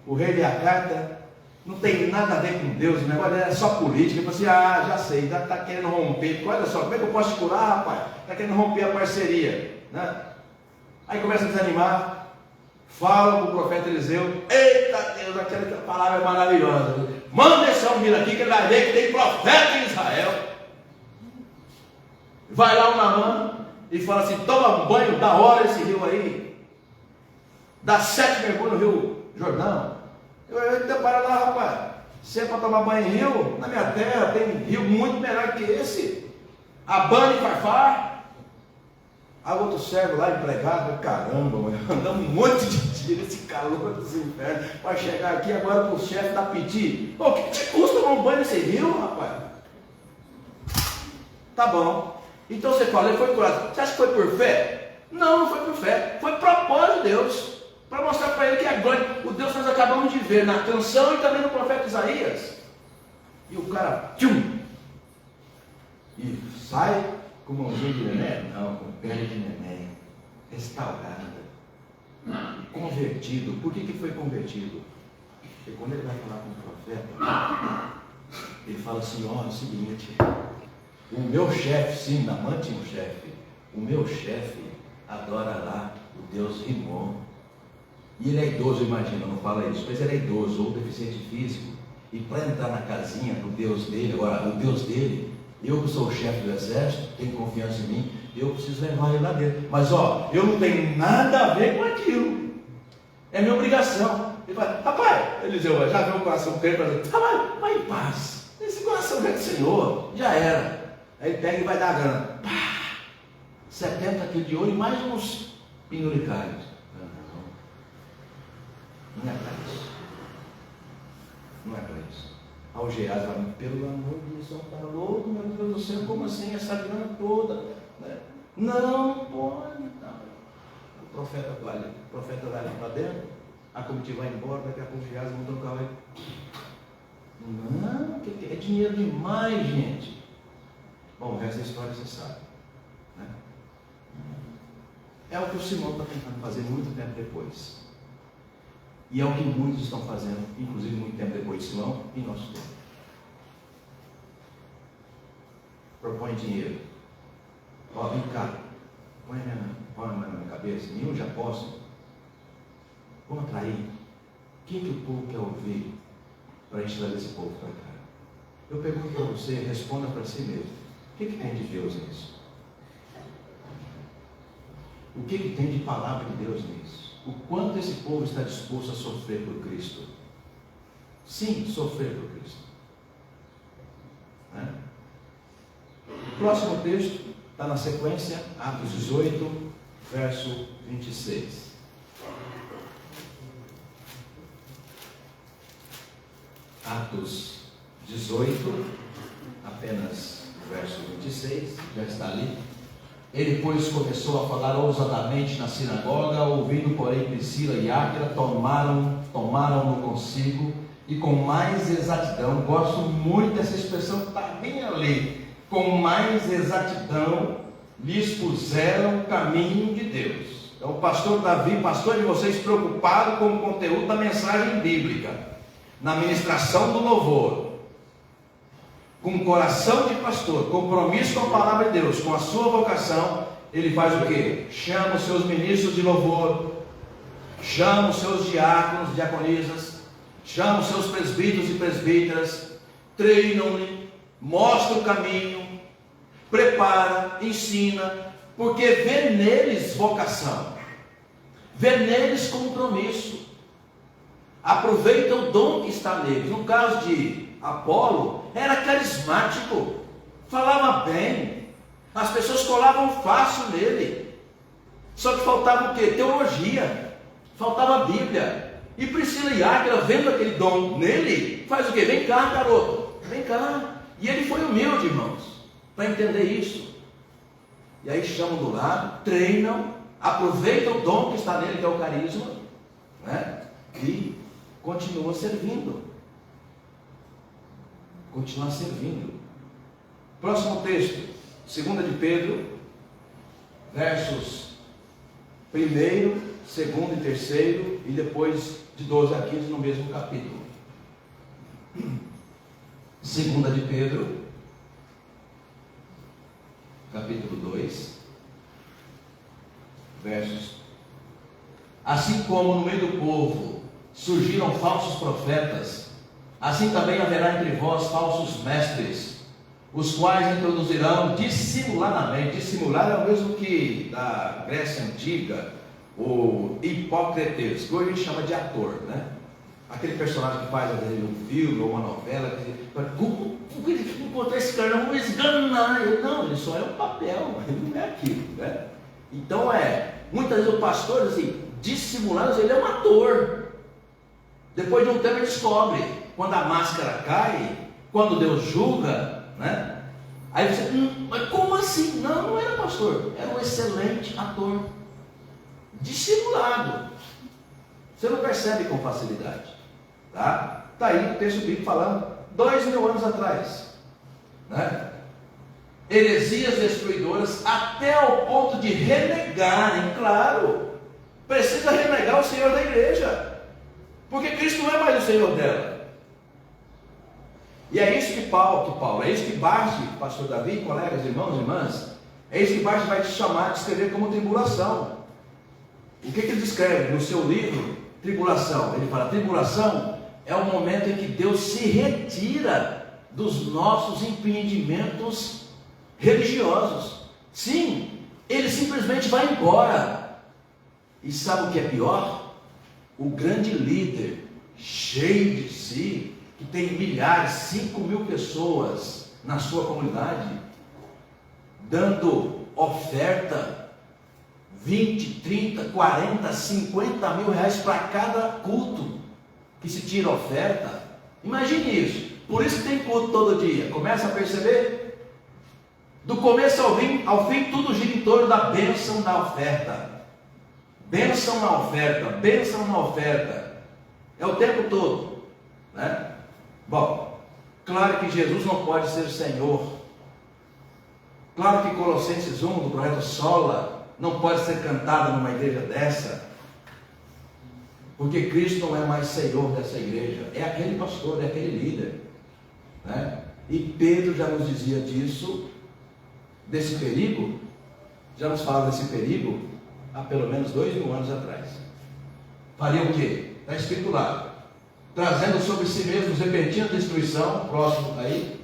o rei lê a carta, não tem nada a ver com Deus, o negócio é só política. Ele fala assim: já sei, está querendo romper, olha só, como é que eu posso te curar, rapaz? Está querendo romper a parceria, né? Aí começa a desanimar, fala para o profeta Eliseu: eita Deus, aquela palavra é maravilhosa, manda esse homem vir aqui que ele vai ver que tem profeta em Israel. Vai lá o Naamã e fala assim: toma um banho da hora esse rio aí, dá 7 mergulhos no rio Jordão. Eu para lá, rapaz, se é para tomar banho em rio, na minha terra tem rio muito melhor que esse, Abana e Farfar. Aí outro servo lá, empregado: caramba, andamos um monte de dia nesse calor dos infernos, para chegar aqui agora para o chefe da pedir: o que te custa tomar um banho nesse rio, rapaz? Tá bom. Então você fala: ele foi curado. Você acha que foi por fé? Não, não foi por fé, foi propósito de Deus, para mostrar para ele que é glória. O Deus que nós acabamos de ver na canção e também no profeta Isaías. E o cara, tchum, e sai com mãozinha de neném? Não, com perna de neném, restaurada, convertido. Por que foi convertido? Porque quando ele vai falar com o profeta, ele fala assim: ó, é o seguinte, o meu chefe, sim, Naamã tinha um chefe, o meu chefe adora lá o Deus Rimon, e ele é idoso, imagina, não fala isso, mas ele é idoso ou deficiente físico, e para entrar na casinha do Deus dele, agora o Deus dele, eu que sou o chefe do exército, tenho confiança em mim, eu preciso levar ele lá dentro. Mas ó, eu não tenho nada a ver com aquilo, é minha obrigação. Ele fala: rapaz, Eliseu, já viu o coração dele? Rapaz, vai em paz, esse coração é do Senhor, já era. Aí ele pega e vai dar a grana. Pá! 70 quilos de ouro e mais uns penduricários. Não é para isso. Não é para isso. Ao Geás vai, pelo amor de Deus, está louco, meu Deus do céu, como assim essa grana toda? Né? Não pode. Não. O profeta vai lá para dentro, a comitiva vai embora, daqui a pouco o Geás montou o carro. Não, é dinheiro demais, gente. Bom, o resto da história você sabe. Né? É o que o Simão está tentando fazer muito tempo depois. E é o que muitos estão fazendo, inclusive muito tempo depois de Simão, em nosso tempo. Propõe dinheiro. Ó, vem cá. Põe a mão na minha cabeça. Nenhum já posso. Vamos atrair. Quem que o povo quer ouvir para a gente trazer esse povo para cá? Eu pergunto para você, responda para si mesmo. O que tem de Deus nisso? O que tem de palavra de Deus nisso? O quanto esse povo está disposto a sofrer por Cristo? Sim, sofrer por Cristo. Né? O próximo texto está na sequência, Atos 18, verso 26. Atos 18, apenas verso 26, já está ali. Ele, pois, começou a falar ousadamente na sinagoga, ouvindo, porém, Priscila e Áquila, tomaram-no consigo, e com mais exatidão, gosto muito dessa expressão que está bem ali, com mais exatidão, lhes puseram o caminho de Deus. Então, o pastor Davi, pastor de vocês, preocupado com o conteúdo da mensagem bíblica, na ministração do louvor, com coração de pastor, compromisso com a palavra de Deus, com a sua vocação, ele faz o quê? Chama os seus ministros de louvor, chama os seus diáconos, diaconisas, chama os seus presbíteros e presbíteras, treinam-lhe, mostra o caminho, prepara, ensina, porque vê neles vocação, vê neles compromisso, aproveita o dom que está neles. No caso de Apolo, era carismático, falava bem, as pessoas colavam fácil nele, só que faltava o quê? Teologia, faltava a Bíblia. E Priscila e Áquila, vendo aquele dom nele, faz o quê? Vem cá, garoto, vem cá. E ele foi humilde, irmãos, para entender isso. E aí chamam do lado, treinam, aproveitam o dom que está nele, que é o carisma, né? E continua servindo. Continuar servindo. Próximo texto, 2 de Pedro, versos 1º, 2º e 3º, e depois de 12 a 15 no mesmo capítulo. 2 de Pedro, capítulo 2, versos: assim como no meio do povo surgiram falsos profetas, assim também haverá entre vós falsos mestres, os quais introduzirão dissimuladamente. Dissimular é o mesmo que da Grécia Antiga, o Hipócrates, que hoje a gente chama de ator, né? Aquele personagem que faz um filme ou uma novela, como ele encontrou esse cara, vamos esganar ele. Não, ele só é um papel, ele não é aquilo, né? Então muitas vezes o pastor, assim, dissimulando, ele é um ator. Depois de um tempo ele descobre, quando a máscara cai, quando Deus julga, né? Aí você, mas como assim? Não, não era pastor, era um excelente ator, dissimulado. Você não percebe com facilidade, tá? Está aí o texto bíblico falando 2000 anos atrás, né? Heresias destruidoras até ao ponto de renegarem, claro, precisa renegar o Senhor da igreja, porque Cristo não é mais o Senhor dela. E é isso que Paulo, é isso que Barte, pastor Davi, colegas, irmãos e irmãs, é isso que Barte vai te chamar de escrever como tribulação. O que ele descreve no seu livro, Tribulação? Ele fala, tribulação é o momento em que Deus se retira dos nossos empreendimentos religiosos. Sim, ele simplesmente vai embora. E sabe o que é pior? O grande líder, cheio de si, que tem milhares, 5.000 pessoas na sua comunidade, dando oferta, 20, 30, 40, 50 mil reais para cada culto que se tira oferta. Imagine isso. Por isso que tem culto todo dia. Começa a perceber? Do começo ao fim, tudo gira em torno da bênção da oferta. Bênção na oferta, bênção na oferta. É o tempo todo, né? Bom, claro que Jesus não pode ser Senhor. Claro que Colossenses 1, do projeto Sola, não pode ser cantada numa igreja dessa. Porque Cristo não é mais Senhor dessa igreja. É aquele pastor, é aquele líder, né? E Pedro já nos dizia disso, desse perigo. Já nos falava desse perigo há pelo menos 2000 anos atrás. Faria o quê? Está escrito lá: trazendo sobre si mesmos repentina destruição, próximo aí,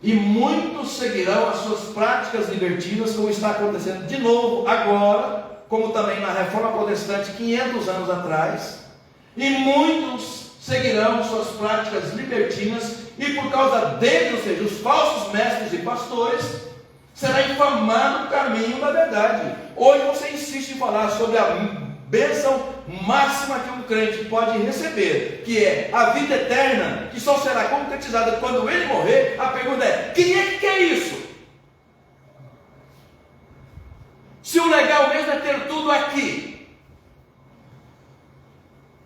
e muitos seguirão as suas práticas libertinas, como está acontecendo de novo agora, como também na Reforma Protestante 500 anos atrás, e muitos seguirão suas práticas libertinas, e por causa deles, ou seja, os falsos mestres e pastores, será infamado o caminho da verdade. Hoje você insiste em falar sobre a bênção máxima que um crente pode receber, que é a vida eterna, que só será concretizada quando ele morrer. A pergunta é: quem é que quer isso? Se o legal mesmo é ter tudo aqui,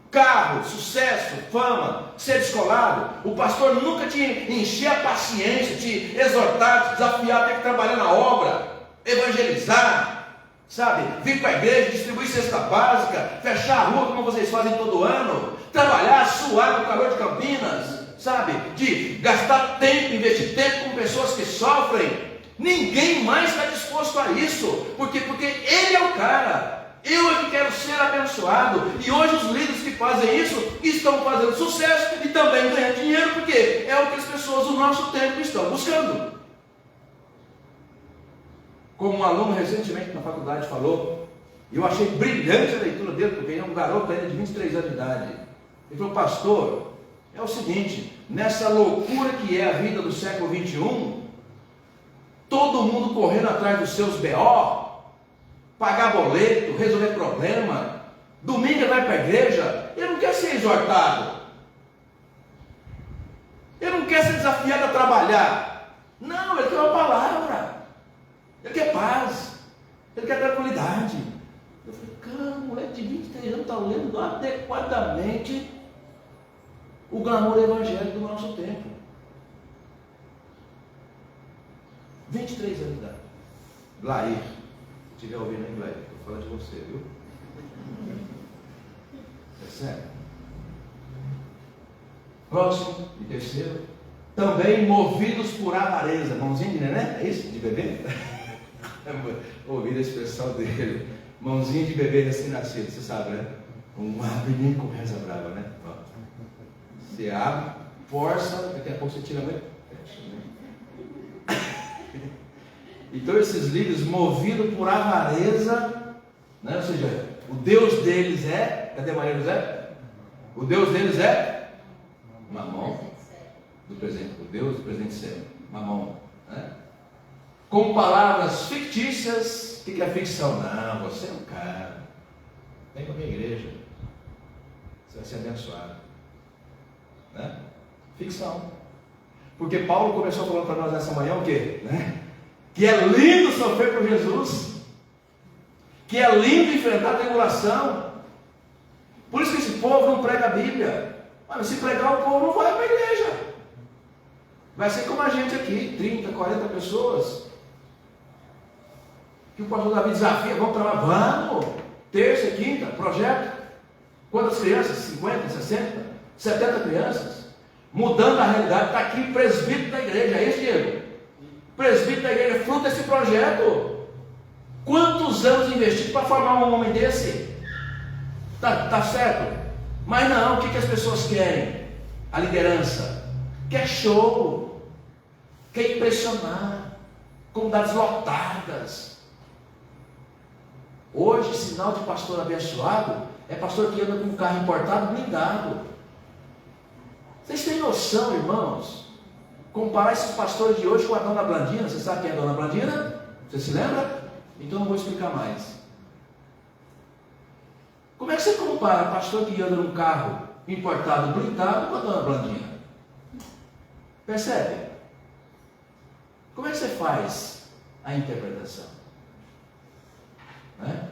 carro, sucesso, fama, ser descolado, o pastor nunca te encher a paciência, te exortar, te desafiar a ter que trabalhar na obra, evangelizar, sabe, vir para a igreja, distribuir cesta básica, fechar a rua como vocês fazem todo ano, trabalhar, suar no calor de Campinas, sabe, de gastar tempo, investir tempo com pessoas que sofrem. Ninguém mais está disposto a isso, porque ele é o cara. Eu é que quero ser abençoado. E hoje os líderes que fazem isso estão fazendo sucesso e também ganhando dinheiro, porque é o que as pessoas do nosso tempo estão buscando. Como um aluno recentemente na faculdade falou, e eu achei brilhante a leitura dele, porque ele é um garoto ainda de 23 anos de idade. Ele falou: pastor, é o seguinte, nessa loucura que é a vida do século 21, todo mundo correndo atrás dos seus BO, pagar boleto, resolver problema, domingo ele vai para a igreja, ele não quer ser exortado, ele não quer ser desafiado a trabalhar, não, ele quer uma palavra, ele quer paz, ele quer tranquilidade. Eu falei: cara, um moleque de 23 anos está lendo adequadamente o glamour evangélico do nosso tempo. 23 anos de idade. Blair, se estiver ouvindo aí, Blair, estou falando de você, viu? É sério. Próximo e terceiro, também movidos por avareza. Mãozinha de neném, é isso? De bebê? Ouviram a expressão dele. Mãozinha de bebê recém-nascido, você sabe, né? Um abre nem com reza brava, né? Você abre, força, daqui a pouco você tira a mão. Então esses líderes movidos por avareza, né? Ou seja, o Deus deles é, cadê Maria José? O Deus deles é Mamon, do presente, o Deus do presente século, Mamon, né? Com palavras fictícias. O que é ficção? Não, você é um cara, vem para a minha igreja, você vai ser abençoado, né? Ficção. Porque Paulo começou falando para nós nessa manhã o quê? Né? Que é lindo sofrer por Jesus, que é lindo enfrentar a tribulação. Por isso que esse povo não prega a Bíblia. Mas se pregar, o povo não vai para a igreja. Vai ser como a gente aqui, 30, 40 pessoas, que o pastor Davi desafia: vamos para lá, vamos, terça e quinta, projeto. Quantas crianças? 50, 60, 70 crianças, mudando a realidade. Está aqui o presbítero da igreja, é isso, Diego? Presbítero da igreja, fruto desse projeto. Quantos anos investidos para formar um homem desse? Tá certo? Mas não, o que as pessoas querem? A liderança quer show, quer impressionar, comunidades lotadas. Hoje, sinal de pastor abençoado é pastor que anda com um carro importado blindado. Vocês têm noção, irmãos, comparar esses pastores de hoje com a dona Blandina. Você sabe quem é a dona Blandina? Você se lembra? Então não vou explicar mais. Como é que você compara pastor que anda num carro importado, blindado, com a dona Blandina? Percebe? Como é que você faz a interpretação? Né?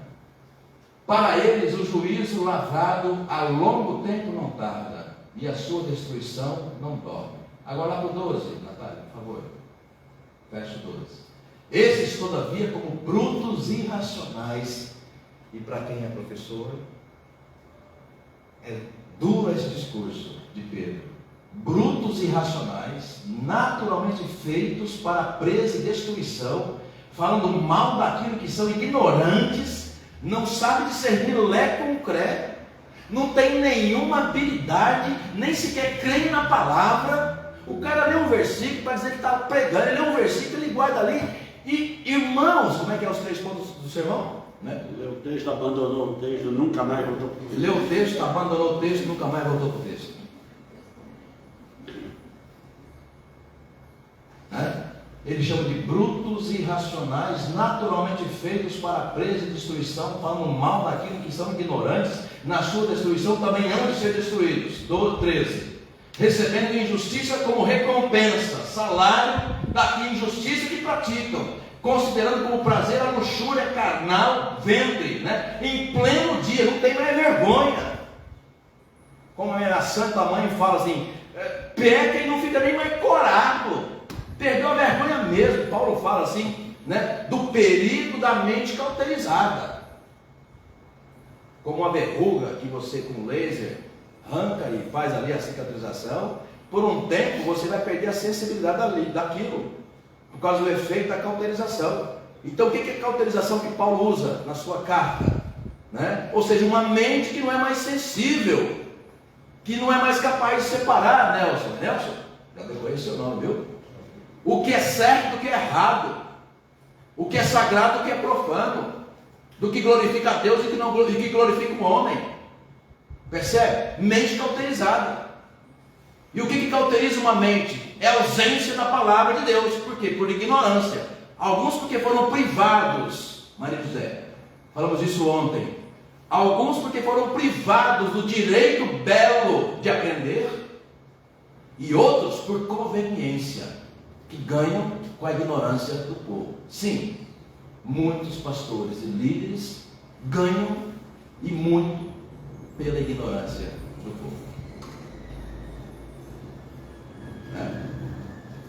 Para eles o juízo lavrado a longo tempo não tarda, e a sua destruição não dorme. Agora lá para o 12, Natália, por favor. Verso 12. Esses, todavia, como brutos e irracionais, e para quem é professor, é duro esse discurso de Pedro. Brutos e irracionais, naturalmente feitos para presa e destruição, falando mal daquilo que são ignorantes, não sabem discernir lé com cré, não tem nenhuma habilidade, nem sequer creem na palavra. O cara lê um versículo para dizer que está pregando, ele lê um versículo, ele guarda ali. E irmãos, como é que é os 3 pontos do sermão? Né? Leu o texto, abandonou o texto, nunca mais voltou para o texto. Leu o texto, abandonou o texto, nunca mais voltou para o texto. Ele chama de brutos e irracionais, naturalmente feitos para presa e destruição, falando mal daquilo que são ignorantes, na sua destruição também hão de ser destruídos. 13. Recebendo injustiça como recompensa, salário da injustiça que praticam, considerando como prazer a luxúria carnal, ventre, né? Em pleno dia, não tem mais vergonha. Como a santa mãe fala assim, peca e não fica nem mais corado. Perdeu a vergonha mesmo. Paulo fala assim, né, do perigo da mente cauterizada. Como uma verruga que você com laser arranca e faz ali a cicatrização, por um tempo você vai perder a sensibilidade daquilo, por causa do efeito da cauterização. Então o que é a cauterização que Paulo usa na sua carta? Né? Ou seja, uma mente que não é mais sensível, que não é mais capaz de separar, Nelson, já decorei seu nome, viu? O que é certo do que é errado, o que é sagrado do que é profano, do que glorifica a Deus e que glorifica o homem. Percebe? Mente cauterizada. E o que cauteriza uma mente? É a ausência da palavra de Deus. Por quê? Por ignorância. Alguns porque foram privados, Maria José, falamos isso ontem. Alguns porque foram privados do direito belo de aprender, e outros por conveniência, que ganham com a ignorância do povo. Sim, muitos pastores e líderes ganham, e muito, pela ignorância do povo.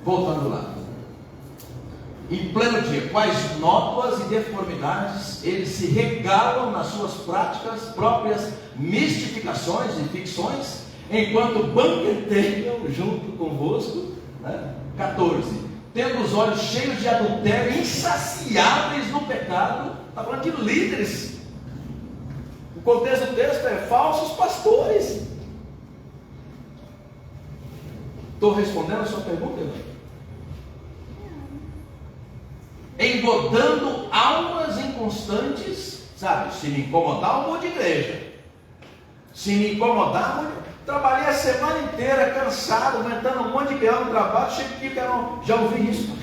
Voltando lá. Em pleno dia, quais nódoas e deformidades eles se regalam nas suas práticas, próprias mistificações e ficções, enquanto banqueteiam junto convosco. 14. Tendo os olhos cheios de adultério, insaciáveis no pecado. Está falando de líderes. O contexto do texto é falsos pastores. Estou respondendo a sua pergunta, irmão? Engodando almas inconstantes, sabe? Se me incomodar, eu vou de igreja. Se me incomodar, eu vou... Trabalhei a semana inteira, cansado, aumentando um monte de grau no trabalho. Chego aqui, já ouvi isso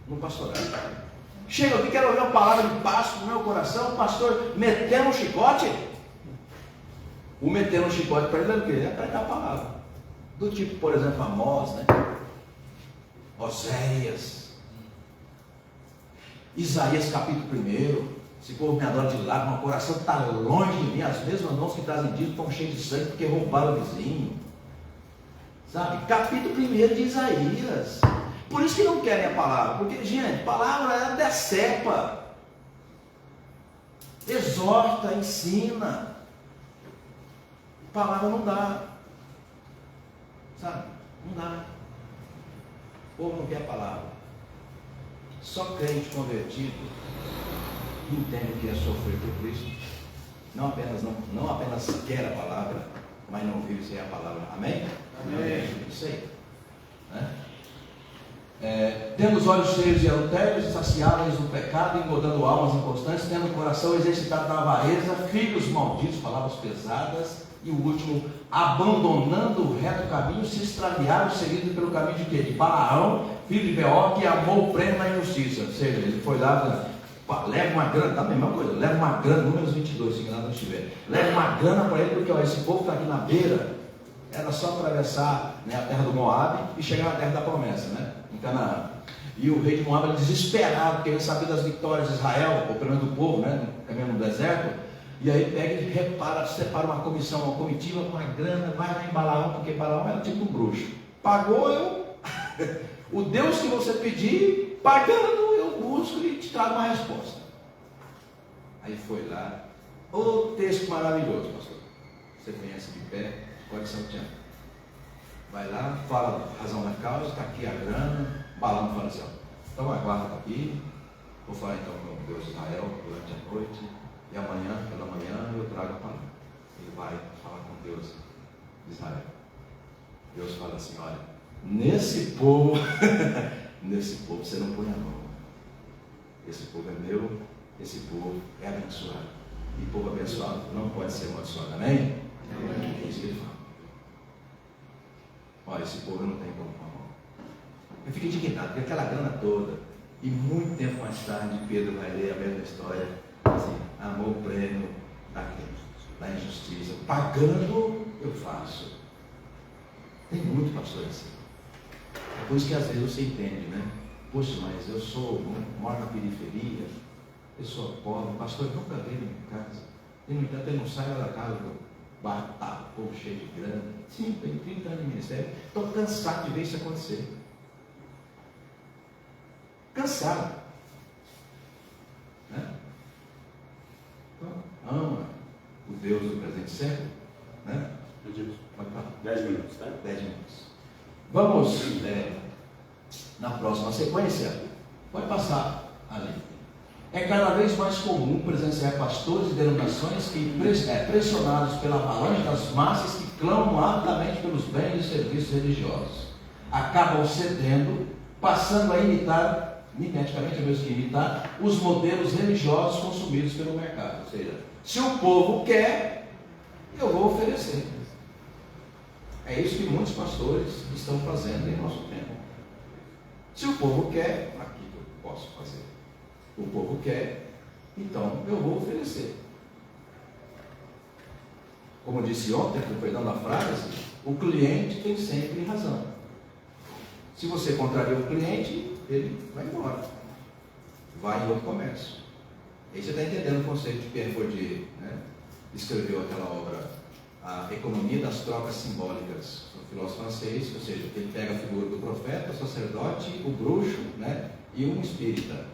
no pastorado. Chego aqui, quero ouvir uma palavra de paz no meu coração. O pastor metendo um chicote. O metendo um chicote para ele é o quê? É pregar a palavra. Do tipo, por exemplo, Amós, né? Oséias, Isaías capítulo 1. Se o povo me adora de lado, meu coração está longe de mim, as mesmas mãos que trazem dito estão cheias de sangue porque roubaram o vizinho. Sabe? Capítulo 1 de Isaías. Por isso que não querem a palavra, porque, gente, palavra é decepa, exorta, ensina. Palavra não dá. Sabe? Não dá. O povo não quer a palavra. Só crente convertido entende o que é sofrer por Cristo. Não apenas quer a palavra, mas não vive sem a palavra. Amém? Amém. Isso aí. Tendo os olhos cheios de adultérios, insaciáveis no pecado, engodando almas inconstantes, tendo o coração exercitado na avareza, filhos malditos, palavras pesadas, e o último, abandonando o reto caminho, se extraviaram, seguindo pelo caminho de quê? De Balaão, filho de Beor, que amou o prêmio na injustiça. Ou seja, ele foi lá, leva uma grana, tá a mesma coisa, leva uma grana, números 22, se enganado não estiver, leva uma grana para ele, porque ó, esse povo está aqui na beira, era só atravessar, né, a terra do Moabe e chegar na terra da promessa, né, em Canaã. E o rei de Moabe, ele desesperado, porque ele sabia das vitórias de Israel, ou pelo menos do povo, né, caminhando no deserto. E aí pega e separa uma comissão, uma comitiva com uma grana, vai lá em Balaão, porque Balaão era tipo um bruxo. Pagou, o Deus que você pedir, pagando, eu busco e te trago uma resposta. Aí foi lá, o texto maravilhoso, pastor. Você conhece de pé, pode ser o Tiago. Vai lá, fala a razão da causa, está aqui a grana. Balaão fala assim, ó, então aguarda aqui, vou falar então com o Deus de Israel durante a noite, e amanhã, pela manhã, eu trago a palavra. Ele vai falar com Deus de Israel. Deus fala assim, olha, nesse povo você não põe a mão. Esse povo é meu, esse povo é abençoado. E povo abençoado não pode ser amaldiçoado, amém? É isso que ele fala. Olha, esse povo não tem como. Eu fico indignado, porque aquela grana toda, e muito tempo mais tarde, Pedro vai ler a mesma história, assim, amou o prêmio da injustiça, pagando eu faço. Tem muito pastor assim. É por isso que às vezes você entende, né? Poxa, mas eu moro na periferia, eu sou pobre, pastor nunca veio na minha casa, e no entanto ele não sai da casa do bar, tá, povo cheio de grana. Sim, tenho 30 anos de ministério, estou cansado de ver isso acontecer. Cansado, né? Então, ama o Deus do presente século, né? Pode falar. 10 minutos, tá? 10 minutos. Vamos, na próxima sequência, pode passar ali. É cada vez mais comum presenciar pastores e denominações que, pressionados pela avalanche das massas que clamam ardamente pelos bens e serviços religiosos, acabam cedendo, passando a imitar, mimeticamente, mesmo que imitar, os modelos religiosos consumidos pelo mercado. Ou seja, se o povo quer, eu vou oferecer. É isso que muitos pastores estão fazendo em nosso tempo. Se o povo quer, aqui que eu posso fazer. O povo quer, então eu vou oferecer. Como disse ontem, com perdão da frase, o cliente tem sempre razão. Se você contraria o cliente, ele vai embora, vai em outro comércio. Aí você está entendendo o conceito de Pierre Bourdieu, né? Escreveu aquela obra, A Economia das Trocas Simbólicas, um filósofo francês, ou seja, ele pega a figura do profeta, o sacerdote, o bruxo, né? E um espírita.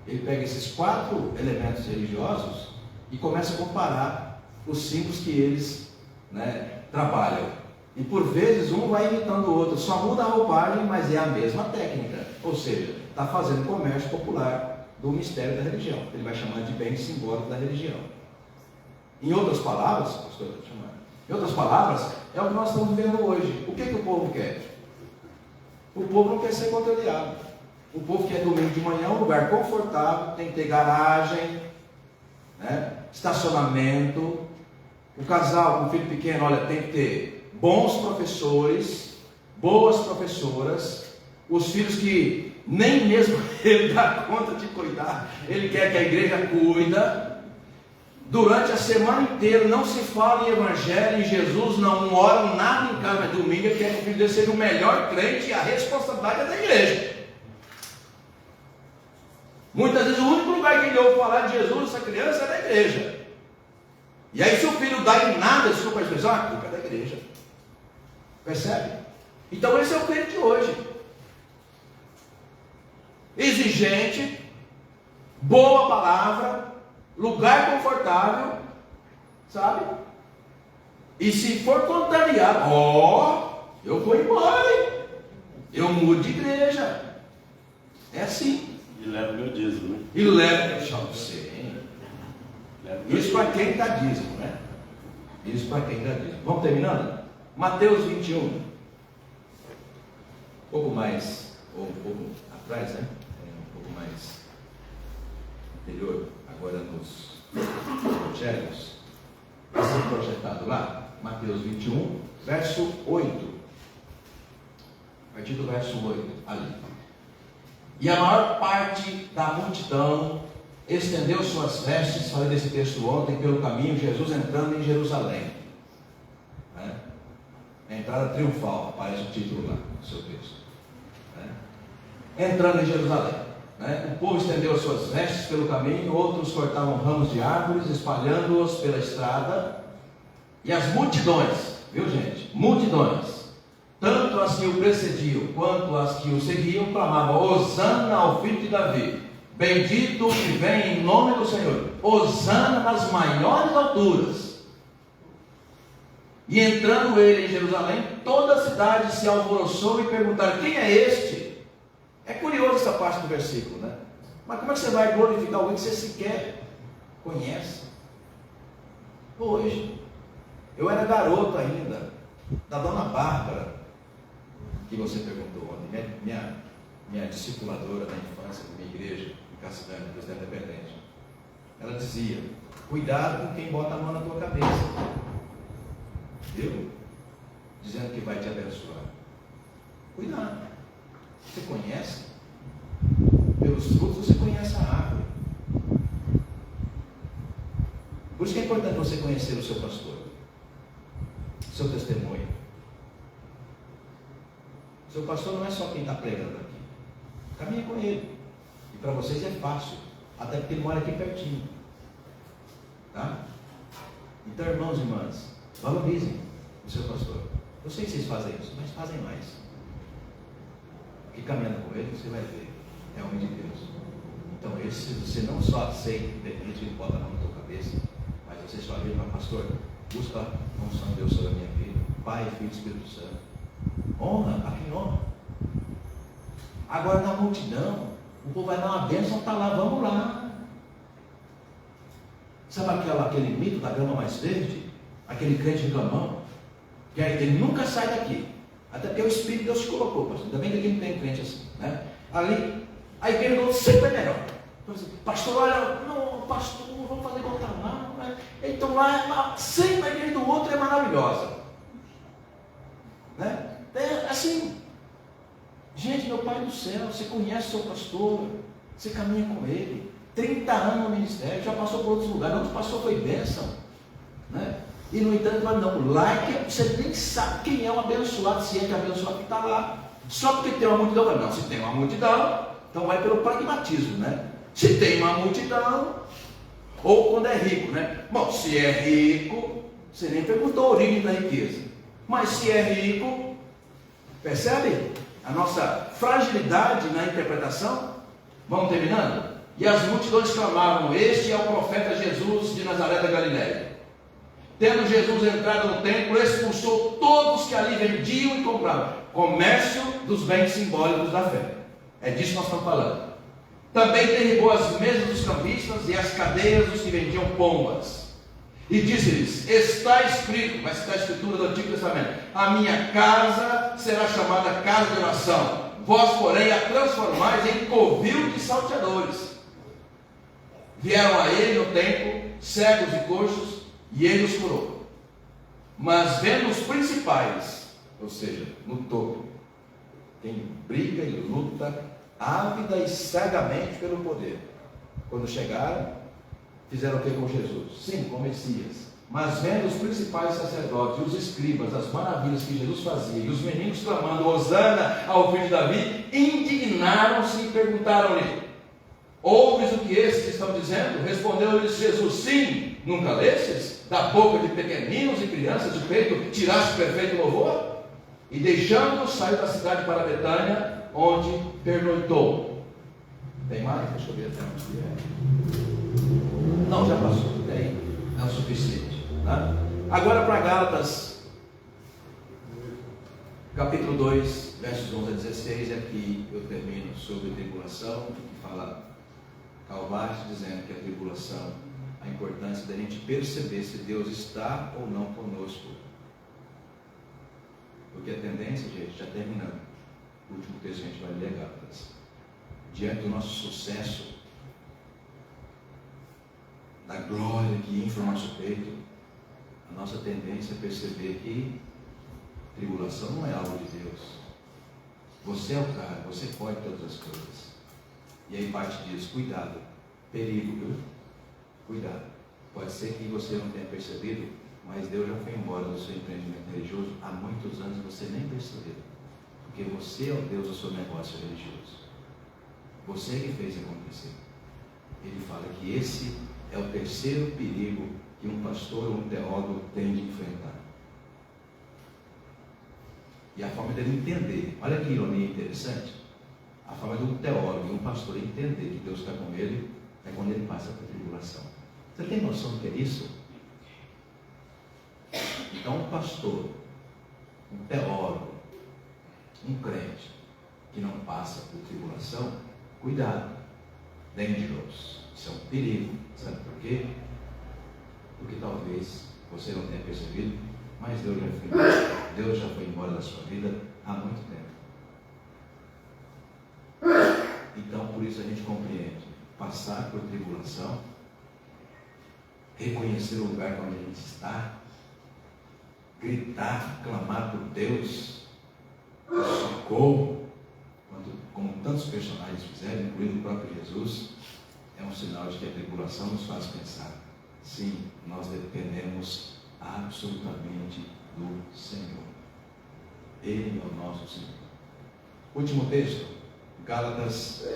Ele pega esses 4 elementos religiosos e começa a comparar os símbolos que eles, né, trabalham. E por vezes um vai imitando o outro, só muda a roupagem, mas é a mesma técnica. Ou seja, está fazendo comércio popular do mistério da religião. Ele vai chamar de bem simbólico da religião. Em outras palavras, pastor, em outras palavras, é o que nós estamos vivendo hoje. O que o povo quer? O povo não quer ser contrariado. O povo quer domingo de manhã, um lugar confortável, tem que ter garagem, né, estacionamento. O casal com filho pequeno, olha, tem que ter bons professores, boas professoras, os filhos que nem mesmo ele dá conta de cuidar, ele quer que a igreja cuida. Durante a semana inteira não se fala em evangelho, em Jesus, não oram nada em casa, mas domingo ele quer que o filho dele seja o melhor crente e a responsabilidade é da igreja. Muitas vezes o único lugar que ele ouve falar de Jesus, essa criança, é da igreja. E aí se o filho dá em nada, desculpa a expressão, a culpa é da igreja. Percebe? Então esse é o crente de hoje. Exigente, boa palavra, lugar confortável, sabe? E se for contrariado, eu vou embora, hein? Eu mudo de igreja. É assim. E leva o meu dízimo, né? E leva, isso para quem dá dízimo, né? Isso para quem dá dízimo. Vamos terminando? Mateus 21. Um pouco mais, ou um pouco atrás, né? Um pouco mais anterior, agora nos evangelhos. Vai ser projetado lá. Mateus 21, verso 8. A partir do verso 8, ali. E a maior parte da multidão estendeu suas vestes, falei desse texto ontem, pelo caminho, Jesus entrando em Jerusalém. Né? A entrada triunfal, aparece o título lá no seu texto. Né? Entrando em Jerusalém. Né? O povo estendeu as suas vestes pelo caminho, outros cortavam ramos de árvores, espalhando-os pela estrada. E as multidões, viu gente? Multidões, tanto as que o precediam quanto as que o seguiam, clamavam: Hosana ao filho de Davi, bendito que vem em nome do Senhor, Hosana nas maiores alturas. E entrando ele em Jerusalém, toda a cidade se alvoroçou e perguntaram: quem é este? É curioso essa parte do versículo, né? Mas como é que você vai glorificar alguém que você sequer conhece? Hoje, eu era garoto ainda, da dona Bárbara, que você perguntou ontem, minha discipuladora da infância, da minha igreja, em Castanha, Cristã Independente. Ela dizia: cuidado com quem bota a mão na tua cabeça, viu? Dizendo que vai te abençoar. Cuidado. Você conhece? Pelos frutos você conhece a árvore. Por isso que é importante você conhecer o seu pastor, seu testemunho. Seu pastor não é só quem está pregando aqui. Caminha com ele. E para vocês é fácil, até porque ele mora aqui pertinho. Tá? Então, irmãos e irmãs, valorizem o seu pastor. Eu sei que vocês fazem isso, mas fazem mais. E caminhando com ele, você vai ver, é homem de Deus. Então, esse você não só aceita, permite, ele bota a mão na tua cabeça, mas você só vê, mas pastor, busca a unção de Deus sobre a minha vida, Pai, Filho e Espírito Santo. Honra, a quem honra. Agora, na multidão, o povo vai dar uma bênção, está lá, vamos lá. Sabe aquele mito da grama mais verde? Aquele crente reclamão? Que ele nunca sai daqui. Até porque o Espírito de Deus te colocou, pastor. Ainda bem que aqui não tem crente assim, né? Ali, a igreja do outro sempre é melhor. Pastor, olha, não, pastor, vamos fazer igual está lá. Né? Então lá, sempre a igreja do outro é maravilhosa. Né? É assim. Gente, meu Pai do céu, você conhece o seu pastor, você caminha com ele, 30 anos no ministério, já passou por outros lugares, onde passou foi bênção. Né? E no entanto, não, lá é que você nem sabe quem é o abençoado, se é que é abençoado que está lá. Só porque tem uma multidão, não, se tem uma multidão, então vai pelo pragmatismo, né? Se tem uma multidão, ou quando é rico, né? Bom, se é rico, você nem perguntou a origem da riqueza. Mas se é rico, percebe a nossa fragilidade na interpretação? Vamos terminando? E as multidões clamavam: este é o profeta Jesus de Nazaré da Galileia. Tendo Jesus entrado no templo, expulsou todos que ali vendiam e compravam. Comércio dos bens simbólicos da fé. É disso que nós estamos falando. Também derribou as mesas dos cambistas e as cadeiras dos que vendiam pombas. E disse-lhes: está escrito, vai citar a escritura do Antigo Testamento: a minha casa será chamada casa de oração, vós porém a transformais em covil de salteadores. Vieram a ele no templo cegos e coxos, e ele os curou. Mas vendo os principais, ou seja, no topo, quem briga e luta ávida e cegamente pelo poder, quando chegaram, fizeram o que com Jesus? Sim, com Messias. Mas vendo os principais sacerdotes e os escribas, as maravilhas que Jesus fazia, e os meninos clamando: Hosana ao filho de Davi, indignaram-se e perguntaram-lhe: ouves o que estes estão dizendo? Respondeu-lhes Jesus: sim, nunca lestes? Da boca de pequeninos e crianças de peito tiraste perfeito louvor? E deixando, saiu da cidade para Betânia, onde pernoitou. Tem mais? Deixa eu ver até onde é. Não, já passou. Tem. É o suficiente. Tá? Agora para Gálatas, capítulo 2, versos 11 a 16. Aqui eu termino sobre tribulação, que fala Calvário, dizendo que a tribulação, a importância da gente perceber se Deus está ou não conosco. Porque a tendência, gente, já terminando, o último texto que a gente vai ler, Gálatas, diante do nosso sucesso, da glória que infla o nosso peito, A nossa tendência é perceber que tribulação não é algo de Deus. Você é o cara, você pode todas as coisas. E aí parte disso, cuidado, perigo, viu? Cuidado. Pode ser que você não tenha percebido, mas Deus já foi embora do seu empreendimento religioso há muitos anos e você nem percebeu. Porque você é o Deus do seu negócio religioso. Você é que fez acontecer. Ele fala que esse é o terceiro perigo que um pastor ou um teólogo tem de enfrentar. E a forma dele entender, olha que ironia interessante, a forma de um teólogo e um pastor entender que Deus está com ele é quando ele passa por tribulação. Você tem noção do que é isso? Então um pastor, um teólogo, um crente que não passa por tribulação, cuidado, dangerous, isso é um perigo. Sabe por quê? Porque talvez você não tenha percebido, mas Deus já foi embora da sua vida há muito tempo. Então por isso a gente compreende, passar por tribulação, reconhecer o lugar onde a gente está, gritar, clamar por Deus, socorro, como tantos personagens fizeram, incluindo o próprio Jesus, é um sinal de que a tribulação nos faz pensar, sim, nós dependemos absolutamente do Senhor. Ele é o nosso Senhor. Último texto, Gálatas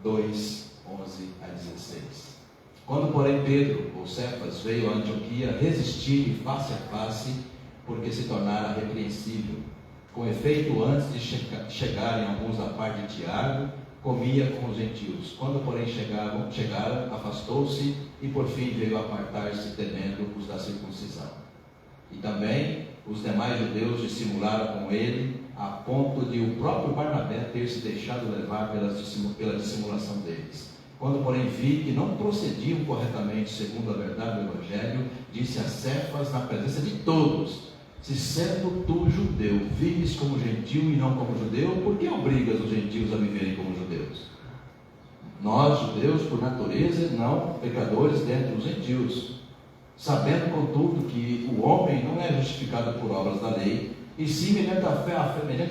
2, 11 a 16. Quando, porém, Pedro, ou Cefas, veio a Antioquia, resistir face a face, porque se tornara repreensível. Com efeito, antes de chegarem alguns da parte de Tiago, comia com os gentios. Quando, porém, chegaram, afastou-se e, por fim, veio apartar-se, temendo os da circuncisão. E também os demais judeus dissimularam com ele, a ponto de o próprio Barnabé ter se deixado levar pela dissimulação deles. Quando, porém, vi que não procediam corretamente segundo a verdade do Evangelho, disse a Cefas, na presença de todos: se sendo tu judeu, vives como gentio e não como judeu, por que obrigas os gentios a viverem como judeus? Nós, judeus, por natureza, não pecadores dentre os gentios, sabendo, contudo, que o homem não é justificado por obras da lei, e sim mediante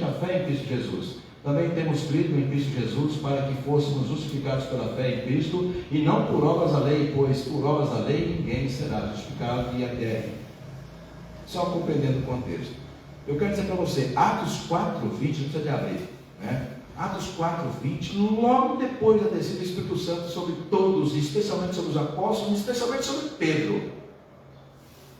a fé em Cristo Jesus. Também temos crido em Cristo Jesus para que fôssemos justificados pela fé em Cristo e não por obras da lei, pois por obras da lei ninguém será justificado e até só compreendendo o contexto. Eu quero dizer para você, Atos 4:20, não precisa de abrir, né? Atos 4:20, logo depois da descida do Espírito Santo sobre todos, especialmente sobre os apóstolos, especialmente sobre Pedro,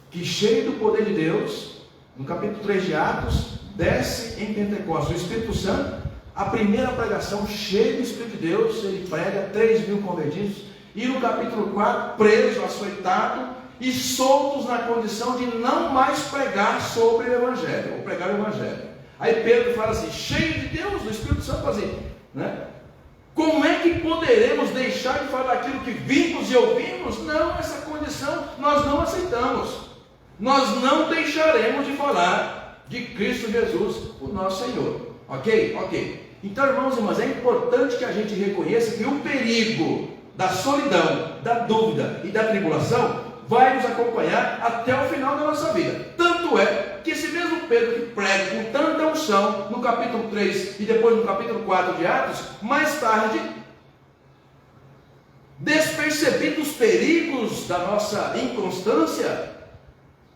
que cheio do poder de Deus, no capítulo 3 de Atos, desce em Pentecostes o Espírito Santo. A primeira pregação, cheia do Espírito de Deus, ele prega 3.000 convertidos, e no capítulo 4, preso, açoitado e soltos na condição de não mais pregar sobre o Evangelho, ou pregar o Evangelho. Aí Pedro fala assim, cheio de Deus, do Espírito Santo, assim, né? Como é que poderemos deixar de falar aquilo que vimos e ouvimos? Não, essa condição nós não aceitamos. Nós não deixaremos de falar de Cristo Jesus, o nosso Senhor. Ok? Ok. Então, irmãos e irmãs, é importante que a gente reconheça que o perigo da solidão, da dúvida e da tribulação vai nos acompanhar até o final da nossa vida. Tanto é que esse mesmo Pedro que prega com tanta unção no capítulo 3 e depois no capítulo 4 de Atos, mais tarde, despercebido os perigos da nossa inconstância,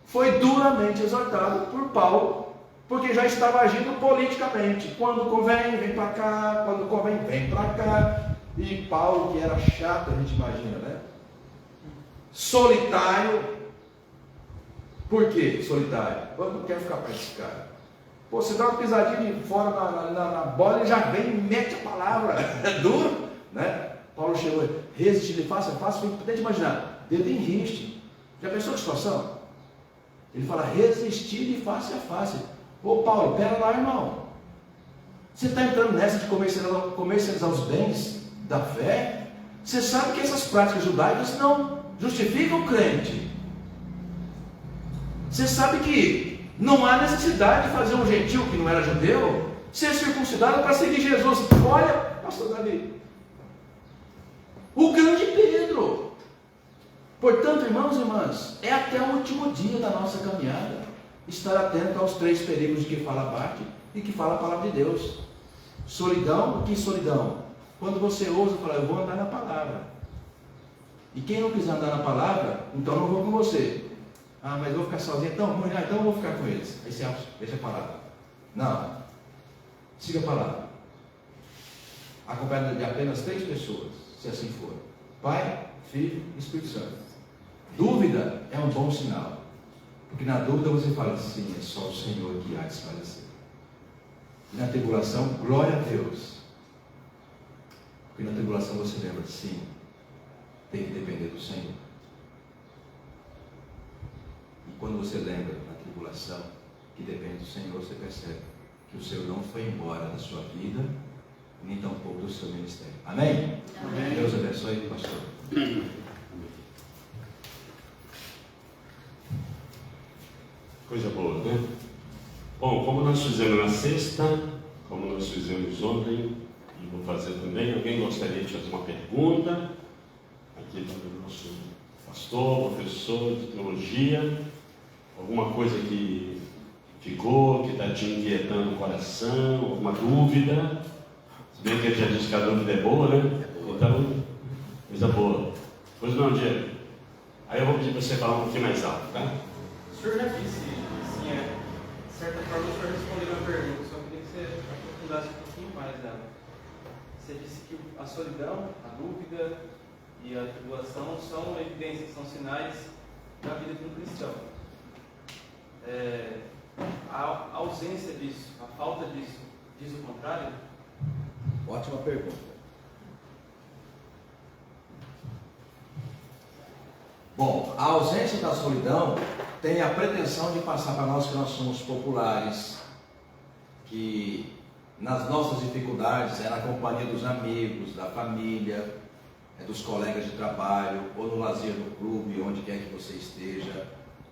foi duramente exortado por Paulo, porque já estava agindo politicamente. Quando convém, vem para cá, quando convém, vem para cá. E Paulo, que era chato, a gente imagina, né? Solitário. Por quê solitário? Eu não quero ficar perto desse cara. Pô, você dá uma pisadinha de fora na bola, ele já vem e mete a palavra. É duro, né? Paulo chegou, resistir de face a face, tenta imaginar, dedo em riste. Já pensou que situação? Ele fala, resistir de face a face. Ô Paulo, pera lá, irmão. Você está entrando nessa de comercializar os bens da fé? Você sabe que essas práticas judaicas não justificam o crente. Você sabe que não há necessidade de fazer um gentio que não era judeu ser circuncidado para seguir Jesus. Olha, pastor Davi, o grande Pedro, Portanto, irmãos e irmãs, é até o último dia da nossa caminhada estar atento aos 3 perigos de que fala a parte e que fala a palavra de Deus. Solidão, o que é solidão? Quando você ousa falar, eu vou andar na palavra. E quem não quiser andar na palavra, então não vou com você. Ah, mas eu vou ficar sozinho, então eu vou ficar com eles. Aí você deixa a palavra. Não. Siga a palavra. Acompanhado de apenas 3 pessoas, se assim for: Pai, Filho e Espírito Santo. Dúvida é um bom sinal, porque na dúvida você fala assim, é só o Senhor que há de esclarecer. E na tribulação, glória a Deus, porque na tribulação você lembra, sim, tem que depender do Senhor. E quando você lembra na tribulação que depende do Senhor, você percebe que o Senhor não foi embora da sua vida, nem tampouco do seu ministério. Amém? Amém. Deus abençoe, pastor. Coisa boa, né? Bom, como nós fizemos na sexta, como nós fizemos ontem, e vou fazer também, alguém gostaria de fazer uma pergunta? Aqui do nosso pastor, professor de teologia, alguma coisa que ficou, que está te inquietando o coração, alguma dúvida? Se bem que ele já disse que a dúvida é boa, né? Então, coisa boa. Pois não, Diego. Aí eu vou pedir para você falar um pouquinho mais alto, tá? O senhor já disse, assim, de certa forma o senhor respondeu a pergunta, só queria que você aprofundasse um pouquinho mais dela. Você disse que a solidão, a dúvida e a tribulação são evidências, são sinais da vida de um cristão. A ausência disso, a falta disso, diz o contrário? Ótima pergunta. Bom, a ausência da solidão tem a pretensão de passar para nós que nós somos populares, que nas nossas dificuldades é na companhia dos amigos, da família, dos colegas de trabalho, ou no lazer do clube, onde quer que você esteja,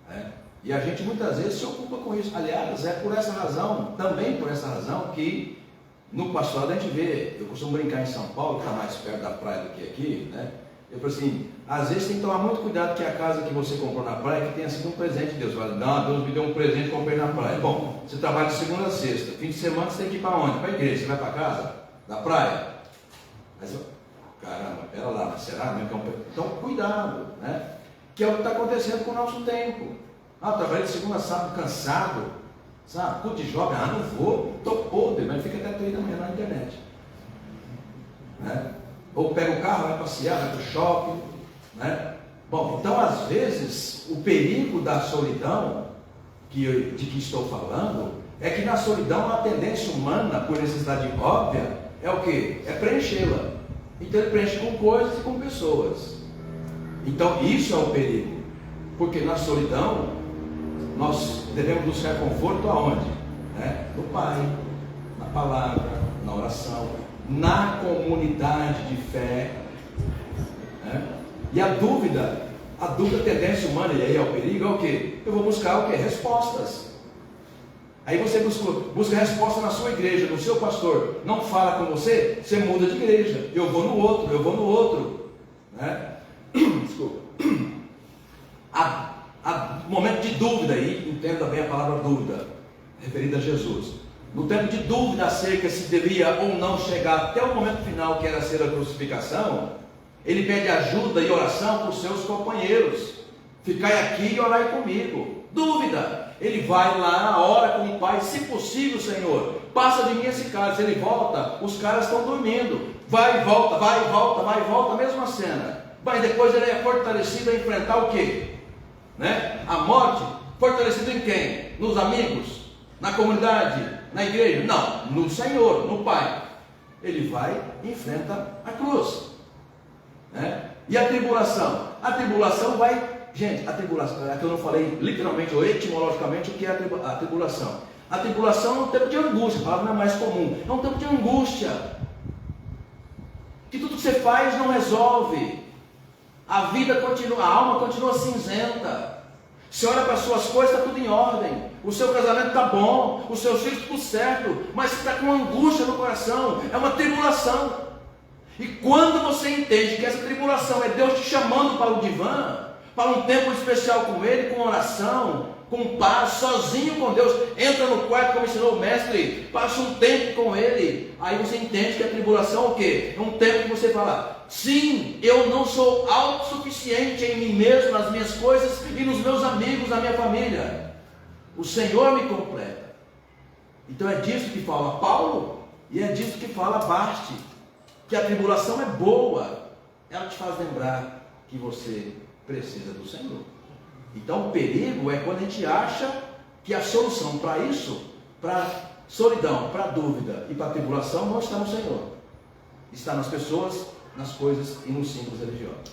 né? E a gente muitas vezes se ocupa com isso. Aliás, é por essa razão, também por essa razão, que no pastorado a gente vê, eu costumo brincar em São Paulo, que está mais perto da praia do que aqui, né? Eu falo assim, às vezes tem que tomar muito cuidado que a casa que você comprou na praia que tenha sido um presente de Deus. Fala, não, Deus me deu um presente e comprei na praia. Bom, você trabalha de segunda a sexta, fim de semana você tem que ir para onde? Para a igreja, você vai para casa? Da praia? Mas eu, caramba, pera lá, mas será mesmo que é um presente? Então cuidado, né? Que é o que está acontecendo com o nosso tempo. Ah, eu trabalhei de segunda a sábado cansado, sabe? Culto de jovem, não vou, estou podre, mas fica até 3 da manhã na internet, né? Ou pega o carro, vai passear, vai para o shopping, né? Bom, então às vezes o perigo da solidão de que estou falando é que na solidão a tendência humana, por necessidade óbvia, é o quê? É preenchê-la. Então ele preenche com coisas e com pessoas. Então isso é o perigo, porque na solidão nós devemos buscar conforto aonde? Né? No Pai, na palavra, na oração, na comunidade de fé, né? E a dúvida tendência humana, e aí é o perigo, é o que? Eu vou buscar o que? Respostas. Aí você busca resposta na sua igreja, no seu pastor, não fala com você, você muda de igreja, eu vou no outro, né? Desculpa. Momento de dúvida aí, entenda bem a palavra dúvida, referida a Jesus. No tempo de dúvida acerca se devia ou não chegar até o momento final, que era ser a crucificação, ele pede ajuda e oração para os seus companheiros. Ficai aqui e orai comigo. Dúvida. Ele vai lá, ora com o Pai, se possível, Senhor, passa de mim esse cálice. Ele volta, os caras estão dormindo. Vai e volta, a mesma cena. Mas depois ele é fortalecido a enfrentar o quê? Né? A morte. Fortalecido em quem? Nos amigos? Na comunidade? Na igreja? Não, no Senhor, no Pai. Ele vai e enfrenta a cruz, né? E a tribulação? A tribulação vai... Gente, a tribulação, aqui eu não falei literalmente ou etimologicamente o que é a tribulação. A tribulação é um tempo de angústia, a palavra não é mais comum. É um tempo de angústia, que tudo que você faz não resolve. A vida continua, a alma continua cinzenta. Você olha para as suas coisas, está tudo em ordem. O seu casamento está bom, os seus filhos tudo certo, mas você está com angústia no coração. É uma tribulação. E quando você entende que essa tribulação é Deus te chamando para o divã, para um tempo especial com Ele, com oração, com paz, sozinho com Deus. Entra no quarto, como ensinou o mestre, passa um tempo com Ele. Aí você entende que a tribulação é o quê? É um tempo que você fala: sim, eu não sou autossuficiente em mim mesmo, nas minhas coisas e nos meus amigos, na minha família. O Senhor me completa. Então é disso que fala Paulo, e é disso que fala Basti, que a tribulação é boa, ela te faz lembrar que você precisa do Senhor. Então o perigo é quando a gente acha que a solução para isso, para solidão, para dúvida e para tribulação, não está no Senhor, está nas pessoas, nas coisas e nos símbolos religiosos.